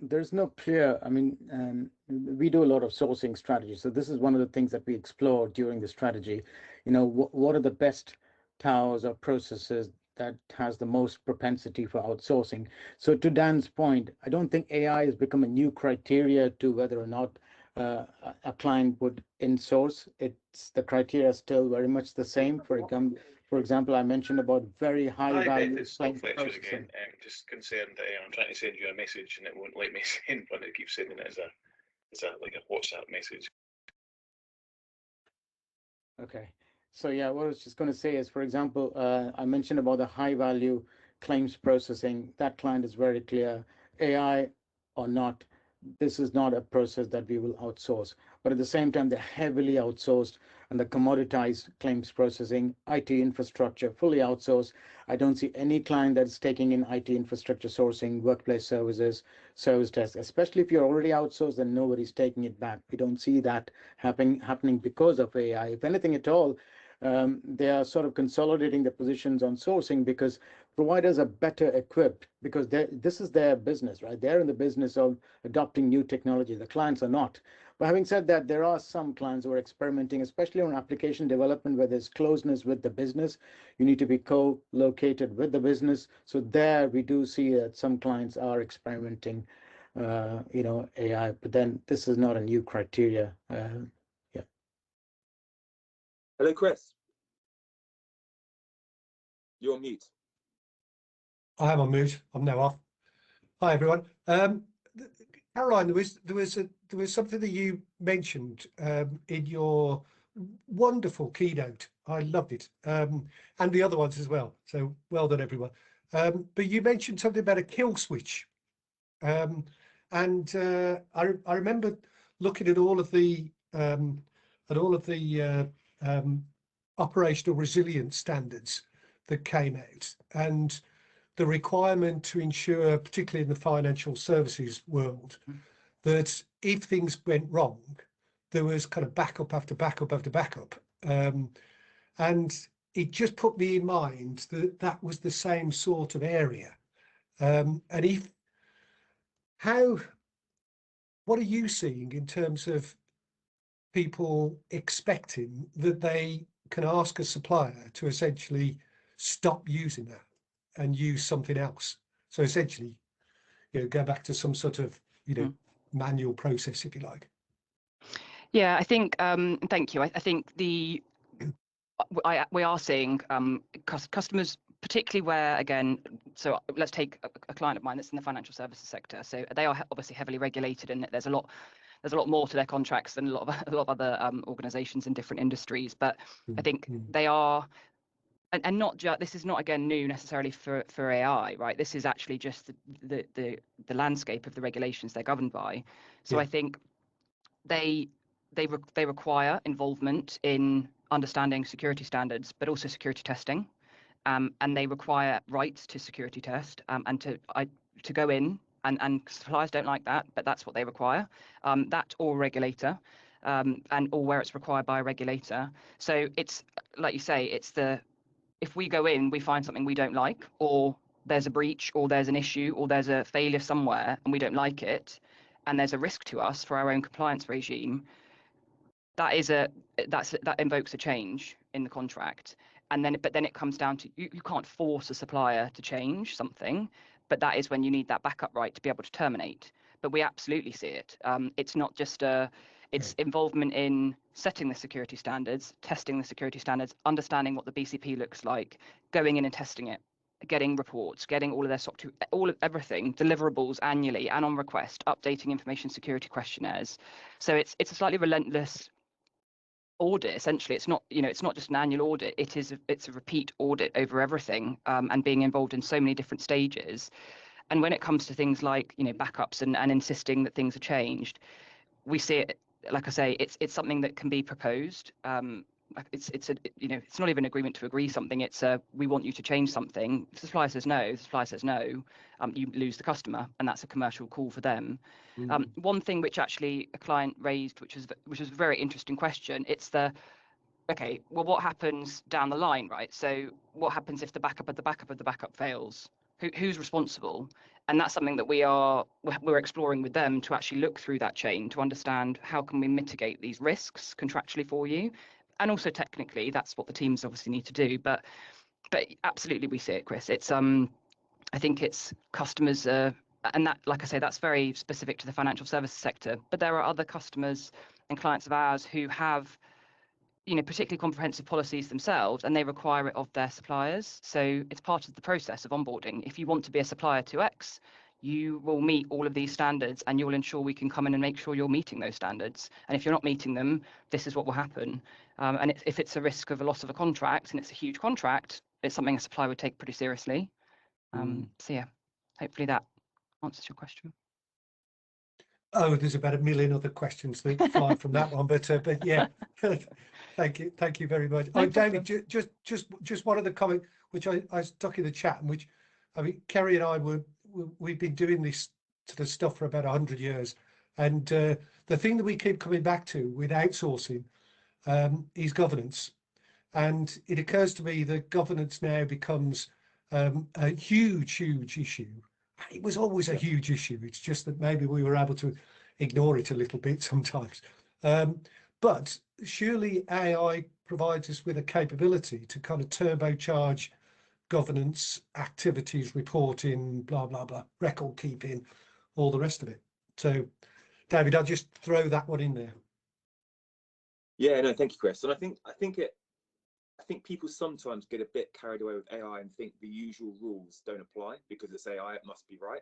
there's no clear, I mean, we do a lot of sourcing strategies. So this is one of the things that we explore during the strategy. You know, what are the best towers or processes that has the most propensity for outsourcing? So to Dan's point, I don't think AI has become a new criteria to whether or not a client would insource. It's the criteria still very much the same. For example, I mentioned about very high value. It's Scott Fletcher again. Just concerned that I'm trying to send you a message and it won't let me send one. It keeps sending it as like a WhatsApp message. Okay. So yeah, what I was just going to say is, for example, I mentioned about the high value claims processing. That client is very clear, AI or not, this is not a process that we will outsource. But at the same time, they're heavily outsourced, and the commoditized claims processing, IT infrastructure, fully outsourced. I don't see any client that's taking in IT infrastructure sourcing, workplace services, service desk, especially if you're already outsourced and nobody's taking it back. We don't see that happening because of AI. If anything at all, they are sort of consolidating the positions on sourcing because providers are better equipped, because this is their business, right? They're in the business of adopting new technology. The clients are not. But having said that, there are some clients who are experimenting, especially on application development where there's closeness with the business. You need to be co-located with the business. So there we do see that some clients are experimenting, you know, AI, but then this is not a new criteria. Yeah. Hello, Chris. You're on mute. I am on mute. I'm now off. Hi, everyone. Caroline, there was something that you mentioned in your wonderful keynote. I loved it, and the other ones as well. So well done, everyone. But you mentioned something about a kill switch, and I remember looking at all of the operational resilience standards that came out, and the requirement to ensure, particularly in the financial services world, that if things went wrong, there was kind of backup after backup after backup. And it just put me in mind that that was the same sort of area. And what are you seeing in terms of people expecting that they can ask a supplier to essentially stop using that and use something else? So essentially, you know, go back to some sort of, you know, manual process, if you like. Yeah, I think, thank you. I think we are seeing customers, particularly where, again, so let's take a client of mine that's in the financial services sector. So they are obviously heavily regulated, and there's a lot more to their contracts than a lot of other organizations in different industries. But I think they are, and not just, this is not again new necessarily for AI, right? This is actually just the landscape of the regulations they're governed by. So I think they require involvement in understanding security standards, but also security testing, and they require rights to security test and to go in. And suppliers don't like that, but that's what they require. That or regulator, and or where it's required by a regulator. So it's like you say, if we go in, we find something we don't like, or there's a breach, or there's an issue, or there's a failure somewhere, and we don't like it, and there's a risk to us for our own compliance regime, that invokes a change in the contract. And then, but then it comes down to you can't force a supplier to change something, but that is when you need that backup right to be able to terminate. But we absolutely see it. It's not just it's involvement in setting the security standards, testing the security standards, understanding what the BCP looks like, going in and testing it, getting reports, getting all of their SOC 2, everything, deliverables annually and on request, updating information security questionnaires. So it's a slightly relentless audit. Essentially, it's not, you know, it's not just an annual audit. It's a repeat audit over everything, and being involved in so many different stages. And when it comes to things like, you know, backups and insisting that things are changed, we see it, like I say, it's something that can be proposed. It's a, you know, it's not even an agreement to agree something. It's we want you to change something. If the supplier says no, the supplier says no, you lose the customer, and that's a commercial call for them. One thing which actually a client raised, which was a very interesting question. It's okay, well, what happens down the line, right? So what happens if the backup of the backup of the backup fails? Who's responsible? And that's something that we're exploring with them to actually look through that chain to understand how can we mitigate these risks contractually for you, and also technically. That's what the teams obviously need to do. But absolutely, we see it, Chris. It's I think it's customers, and that, like I say, that's very specific to the financial services sector. But there are other customers and clients of ours who have, you know, particularly comprehensive policies themselves, and they require it of their suppliers. So it's part of the process of onboarding. If you want to be a supplier to X, you will meet all of these standards, and you'll ensure we can come in and make sure you're meeting those standards. And if you're not meeting them, this is what will happen. And if it's a risk of a loss of a contract, and it's a huge contract, it's something a supplier would take pretty seriously. So yeah, hopefully that answers your question. Oh, there's about a million other questions that fly from that one, but yeah, thank you very much. No Oh, David, just one other comment which I stuck in the chat, and which, I mean, Kerry and I we've been doing this sort of stuff for about 100 years, and the thing that we keep coming back to with outsourcing is governance, and it occurs to me that governance now becomes a huge issue. It was always a huge issue. It's just that maybe we were able to ignore it a little bit sometimes. But surely AI provides us with a capability to kind of turbocharge governance, activities, reporting, blah, blah, blah, record keeping, all the rest of it. So, David, I'll just throw that one in there. Yeah, no, thank you, Chris. And I think people sometimes get a bit carried away with AI and think the usual rules don't apply because it's AI, it must be right.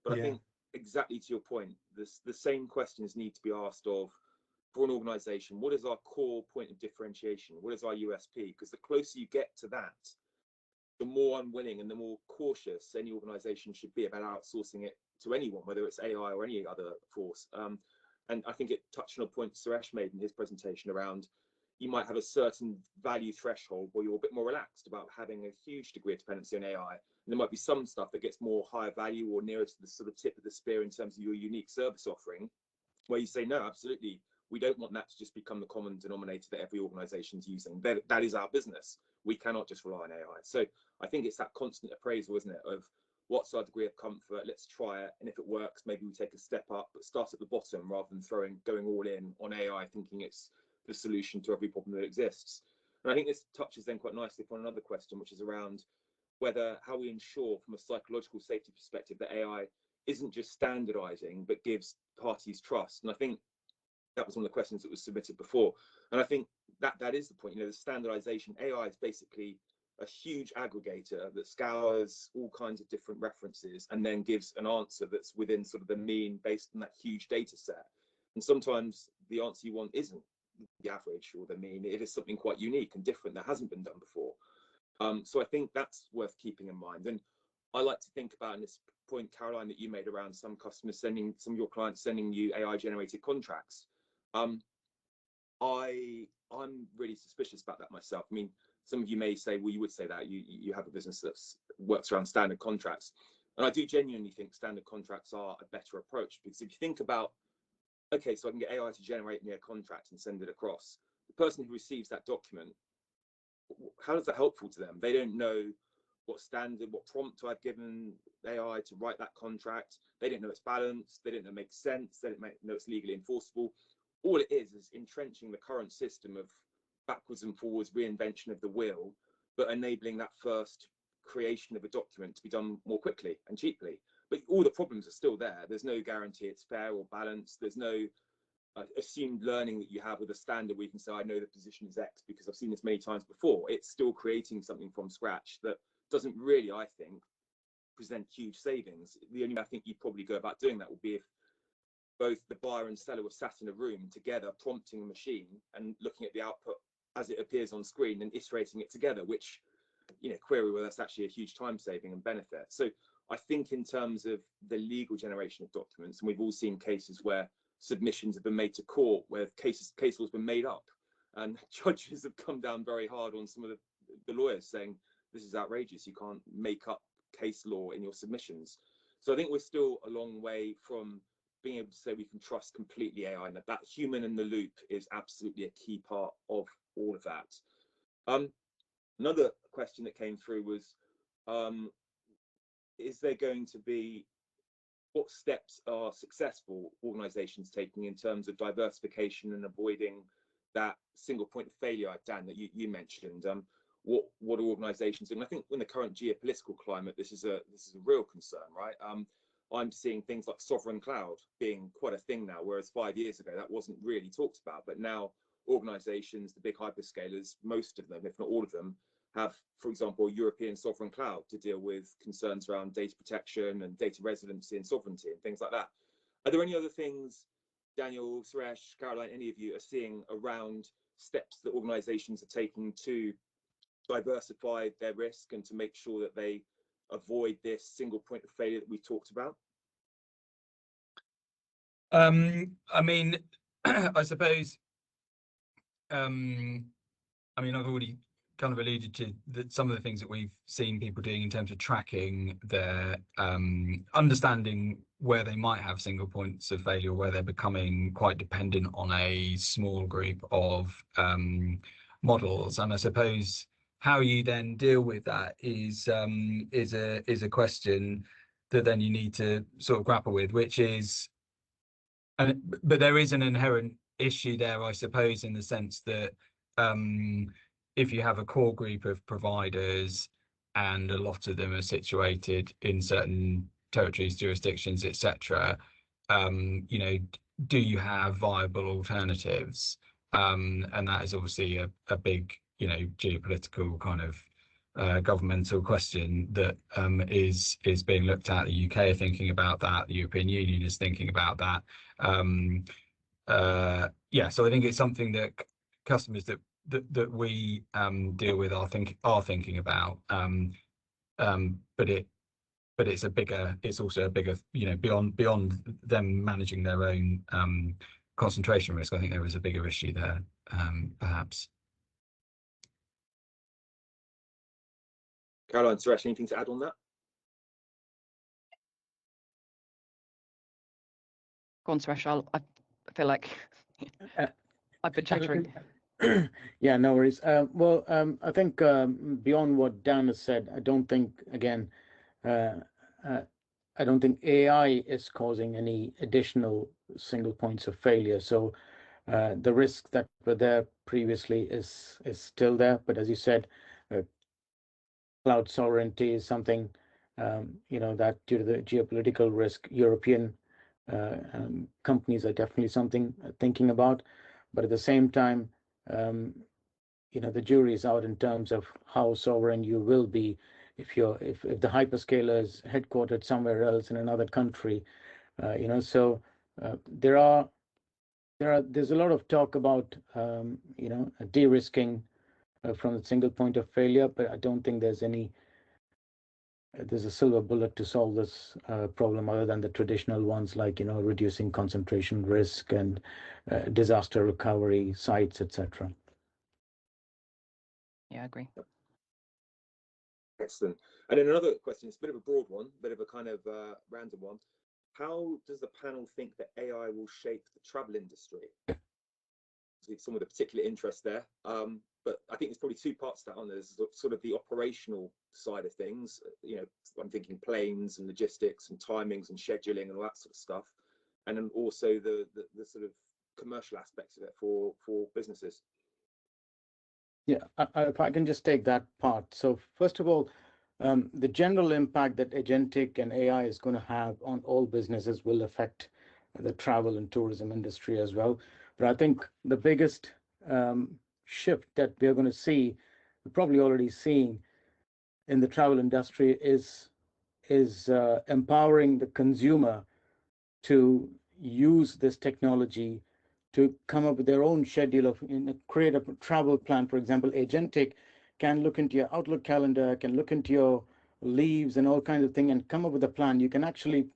But I think, exactly to your point, the same questions need to be asked of, for an organization, what is our core point of differentiation? What is our USP? Because the closer you get to that, the more unwilling and the more cautious any organization should be about outsourcing it to anyone, whether it's AI or any other force. And I think it touched on a point Suresh made in his presentation around, you might have a certain value threshold where you're a bit more relaxed about having a huge degree of dependency on AI. And there might be some stuff that gets more higher value or nearer to the sort of tip of the spear in terms of your unique service offering, where you say, no, absolutely, we don't want that to just become the common denominator that every organization is using. That is our business. We cannot just rely on AI. So I think it's that constant appraisal, isn't it, of what's our degree of comfort, let's try it, and if it works, maybe we take a step up, but start at the bottom rather than going all in on AI, thinking it's the solution to every problem that exists. And I think this touches then quite nicely upon another question, which is around how we ensure from a psychological safety perspective that AI isn't just standardizing, but gives parties trust. And I think that was one of the questions that was submitted before. And I think that is the point, you know, the standardization. AI is basically a huge aggregator that scours all kinds of different references and then gives an answer that's within sort of the mean based on that huge data set. And sometimes the answer you want isn't the average or the mean. It is something quite unique and different that hasn't been done before. So I think that's worth keeping in mind. And I like to think about, in this point, Caroline, that you made around some customers some of your clients sending you AI generated contracts. I'm really suspicious about that myself. I mean, some of you may say, well, you would say that you have a business that works around standard contracts. And I do genuinely think standard contracts are a better approach, because if you think about, okay, so I can get AI to generate me a contract and send it across. The person who receives that document, how is that helpful to them? They don't know what prompt I've given AI to write that contract. They don't know it's balanced. They don't know it makes sense. They don't know it's legally enforceable. All it is entrenching the current system of backwards and forwards reinvention of the wheel, but enabling that first creation of a document to be done more quickly and cheaply. But all the problems are still there. There's no guarantee it's fair or balanced. There's no assumed learning that you have with a standard where you can say, I know the position is X because I've seen this many times before. It's still creating something from scratch that doesn't really, I think, present huge savings. The only way I think you'd probably go about doing that would be if both the buyer and seller were sat in a room together, prompting a machine and looking at the output as it appears on screen and iterating it together, which, you know, query whether that's actually a huge time saving and benefit. So I think in terms of the legal generation of documents, and we've all seen cases where submissions have been made to court where case laws been made up, and judges have come down very hard on some of the lawyers saying this is outrageous, you can't make up case law in your submissions. So I think we're still a long way from being able to say we can trust completely AI, and that human in the loop is absolutely a key part of all of that. Another question that came through was, is there going to be, what steps are successful organizations taking in terms of diversification and avoiding that single point of failure, Dan, that you mentioned? What are organizations doing? I think in the current geopolitical climate, this is a real concern, right? I'm seeing things like sovereign cloud being quite a thing now, whereas 5 years ago that wasn't really talked about. But now organizations, the big hyperscalers, most of them, if not all of them, have, for example, a European sovereign cloud to deal with concerns around data protection and data residency and sovereignty and things like that. Are there any other things, Daniel, Suresh, Caroline, any of you are seeing around steps that organizations are taking to diversify their risk and to make sure that they avoid this single point of failure that we talked about? I mean, I suppose, I mean, I've already kind of alluded to some of the things that we've seen people doing in terms of tracking their understanding where they might have single points of failure, where they're becoming quite dependent on a small group of models. And I suppose how you then deal with that is a question that then you need to sort of grapple with, which is, but there is an inherent issue there, I suppose, in the sense that if you have a core group of providers and a lot of them are situated in certain territories, jurisdictions, etc., you know, do you have viable alternatives? And that is obviously a big, you know, geopolitical kind of governmental question that is being looked at. The UK are thinking about that. The European Union is thinking about that. Yeah, so I think it's something that customers that we deal with are thinking about. But it's also a bigger, you know, beyond them managing their own concentration risk. I think there is a bigger issue there, perhaps. Caroline, Suresh, anything to add on that? Go on, Suresh. I feel like I've been chattering. Yeah, no worries. Well, I think beyond what Dan has said, I don't think, again, I don't think AI is causing any additional single points of failure. So the risks that were there previously is still there. But as you said, cloud sovereignty is something, you know, that due to the geopolitical risk, European companies are definitely something thinking about. But at the same time, you know, the jury is out in terms of how sovereign you will be if the hyperscaler is headquartered somewhere else in another country. You know, so there's a lot of talk about you know, de-risking from the single point of failure, but I don't think there's a silver bullet to solve this problem other than the traditional ones, like, you know, reducing concentration risk and disaster recovery sites, etc. Yeah, I agree. Excellent. And then another question, it's a bit of a broad one, a bit of a kind of random one. How does the panel think that AI will shape the travel industry? Some with a particular interest there. But I think there's probably two parts to that. There's sort of the operational side of things. You know, I'm thinking planes and logistics and timings and scheduling and all that sort of stuff. And then also the sort of commercial aspects of it for businesses. Yeah, if I can just take that part. So first of all, The general impact that agentic and AI is going to have on all businesses will affect the travel and tourism industry as well. But I think the biggest shift that we're going to see, we're probably already seeing in the travel industry, is empowering the consumer to use this technology to come up with their own schedule of create a travel plan. For example, agentic can look into your Outlook calendar, can look into your leaves and all kinds of things and come up with a plan. You can actually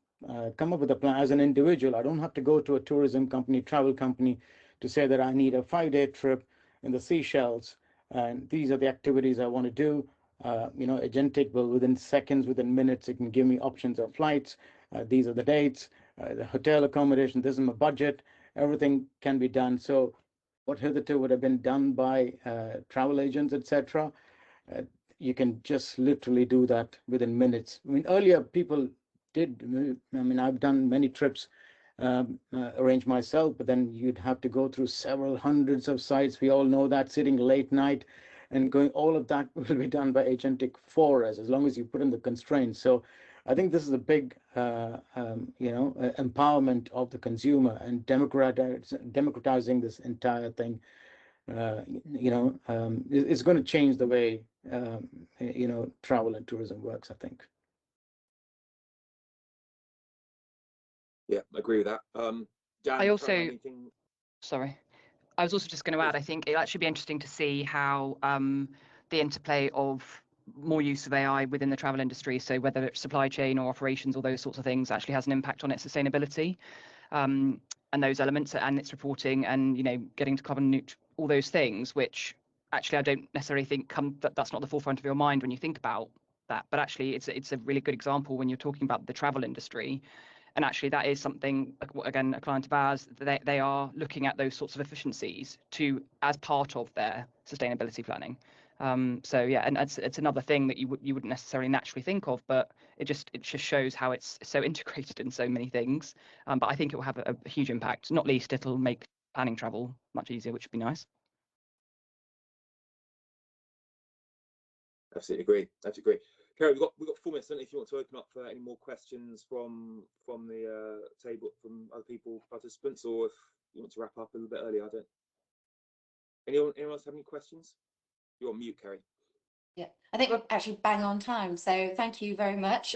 come up with a plan as an individual. I don't have to go to a tourism company, travel company to say that I need a 5-day trip in the Seychelles and these are the activities I want to do. Agentic will, within seconds, within minutes, it can give me options of flights. These are the dates, the hotel accommodation, this is my budget. Everything can be done. So what hitherto would have been done by travel agents, etc., you can just literally do that within minutes. I mean, earlier people did, I've done many trips, arrange myself, but then you'd have to go through several hundreds of sites. We all know that, sitting late night and going, all of that will be done by agentic for us, as long as you put in the constraints. So I think this is a big, empowerment of the consumer and democratizing this entire thing. It's going to change the way, travel and tourism works, I think. Yeah, I agree with that. Dan, I also- anything? Sorry. I was also just going to add, I think it'll actually be interesting to see how the interplay of more use of AI within the travel industry, so whether it's supply chain or operations or those sorts of things, actually has an impact on its sustainability and those elements and its reporting and, getting to carbon neutral, all those things, which actually I don't necessarily think that's not the forefront of your mind when you think about that. But actually it's a really good example when you're talking about the travel industry. And actually, that is something, again, a client of ours, they are looking at those sorts of efficiencies as part of their sustainability planning. So yeah, and it's another thing that you wouldn't necessarily naturally think of, but it just shows how it's so integrated in so many things. But I think it will have a huge impact. Not least, it'll make planning travel much easier, which would be nice. Absolutely agree. Kerry, we've got 4 minutes. I don't know if you want to open up for any more questions from the table, from other participants, or if you want to wrap up a little bit early. I don't. Anyone else have any questions? You're on mute, Kerry. Yeah, I think we're actually bang on time, so thank you very much.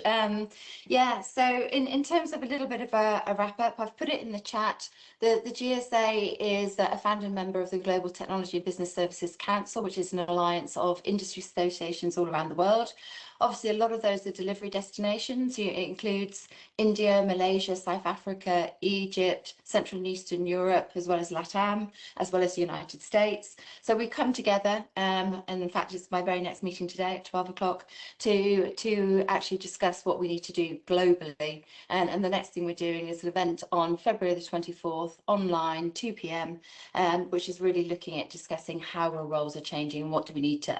Yeah, so in terms of a little bit of a wrap up, I've put it in the chat. The GSA is a founding member of the Global Technology and Business Services Council, which is an alliance of industry associations all around the world. Obviously, a lot of those are delivery destinations. It includes India, Malaysia, South Africa, Egypt, Central and Eastern Europe, as well as LATAM, as well as the United States. So we come together, and in fact, it's my very next meeting today at 12 o'clock to actually discuss what we need to do globally. And the next thing we're doing is an event on February the 24th, online, 2 p.m, which is really looking at discussing how our roles are changing and what do we need to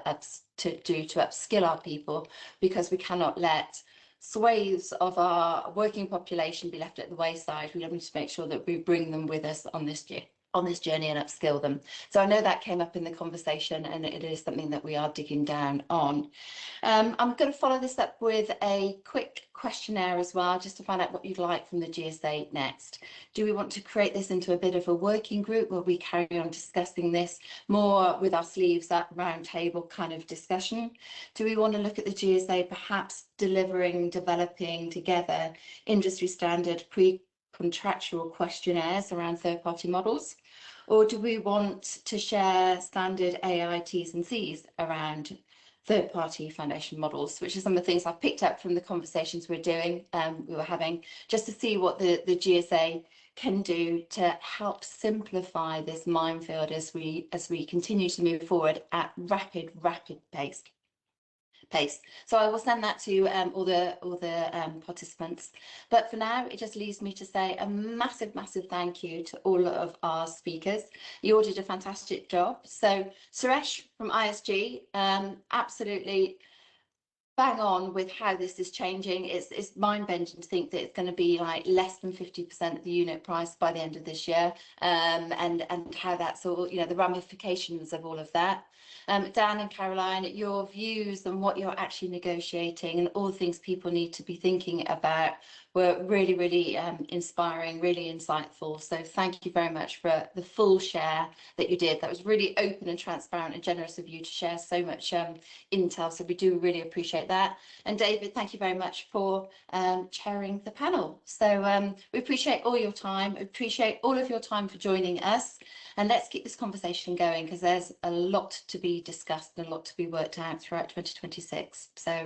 do to upskill our people, because we cannot let swathes of our working population be left at the wayside. We need to make sure that we bring them with us on this journey and upskill them. So I know that came up in the conversation, and it is something that we are digging down on. I'm going to follow this up with a quick questionnaire as well, just to find out what you'd like from the GSA next. Do we want to create this into a bit of a working group where we carry on discussing this more with our sleeves up, round table kind of discussion? Do we want to look at the GSA perhaps developing together industry standard contractual questionnaires around third-party models? Or do we want to share standard AI T's and C's around third-party foundation models, which is some of the things I've picked up from the conversations we were having, just to see what the GSA can do to help simplify this minefield as we continue to move forward at rapid pace. So I will send that to all the participants. But for now, it just leaves me to say a massive thank you to all of our speakers. You all did a fantastic job. So Suresh from ISG, absolutely bang on with how this is changing. It's mind-bending to think that it's going to be like less than 50% of the unit price by the end of this year, and how that's all, you know, the ramifications of all of that. Dan and Caroline, your views on what you're actually negotiating and all the things people need to be thinking about were really, really inspiring, really insightful. So thank you very much for the full share that you did. That was really open and transparent and generous of you to share so much intel. So we do really appreciate that. And David, thank you very much for chairing the panel. So we appreciate all your time, appreciate all of your time for joining us. And let's keep this conversation going, because there's a lot to be discussed and a lot to be worked out throughout 2026. So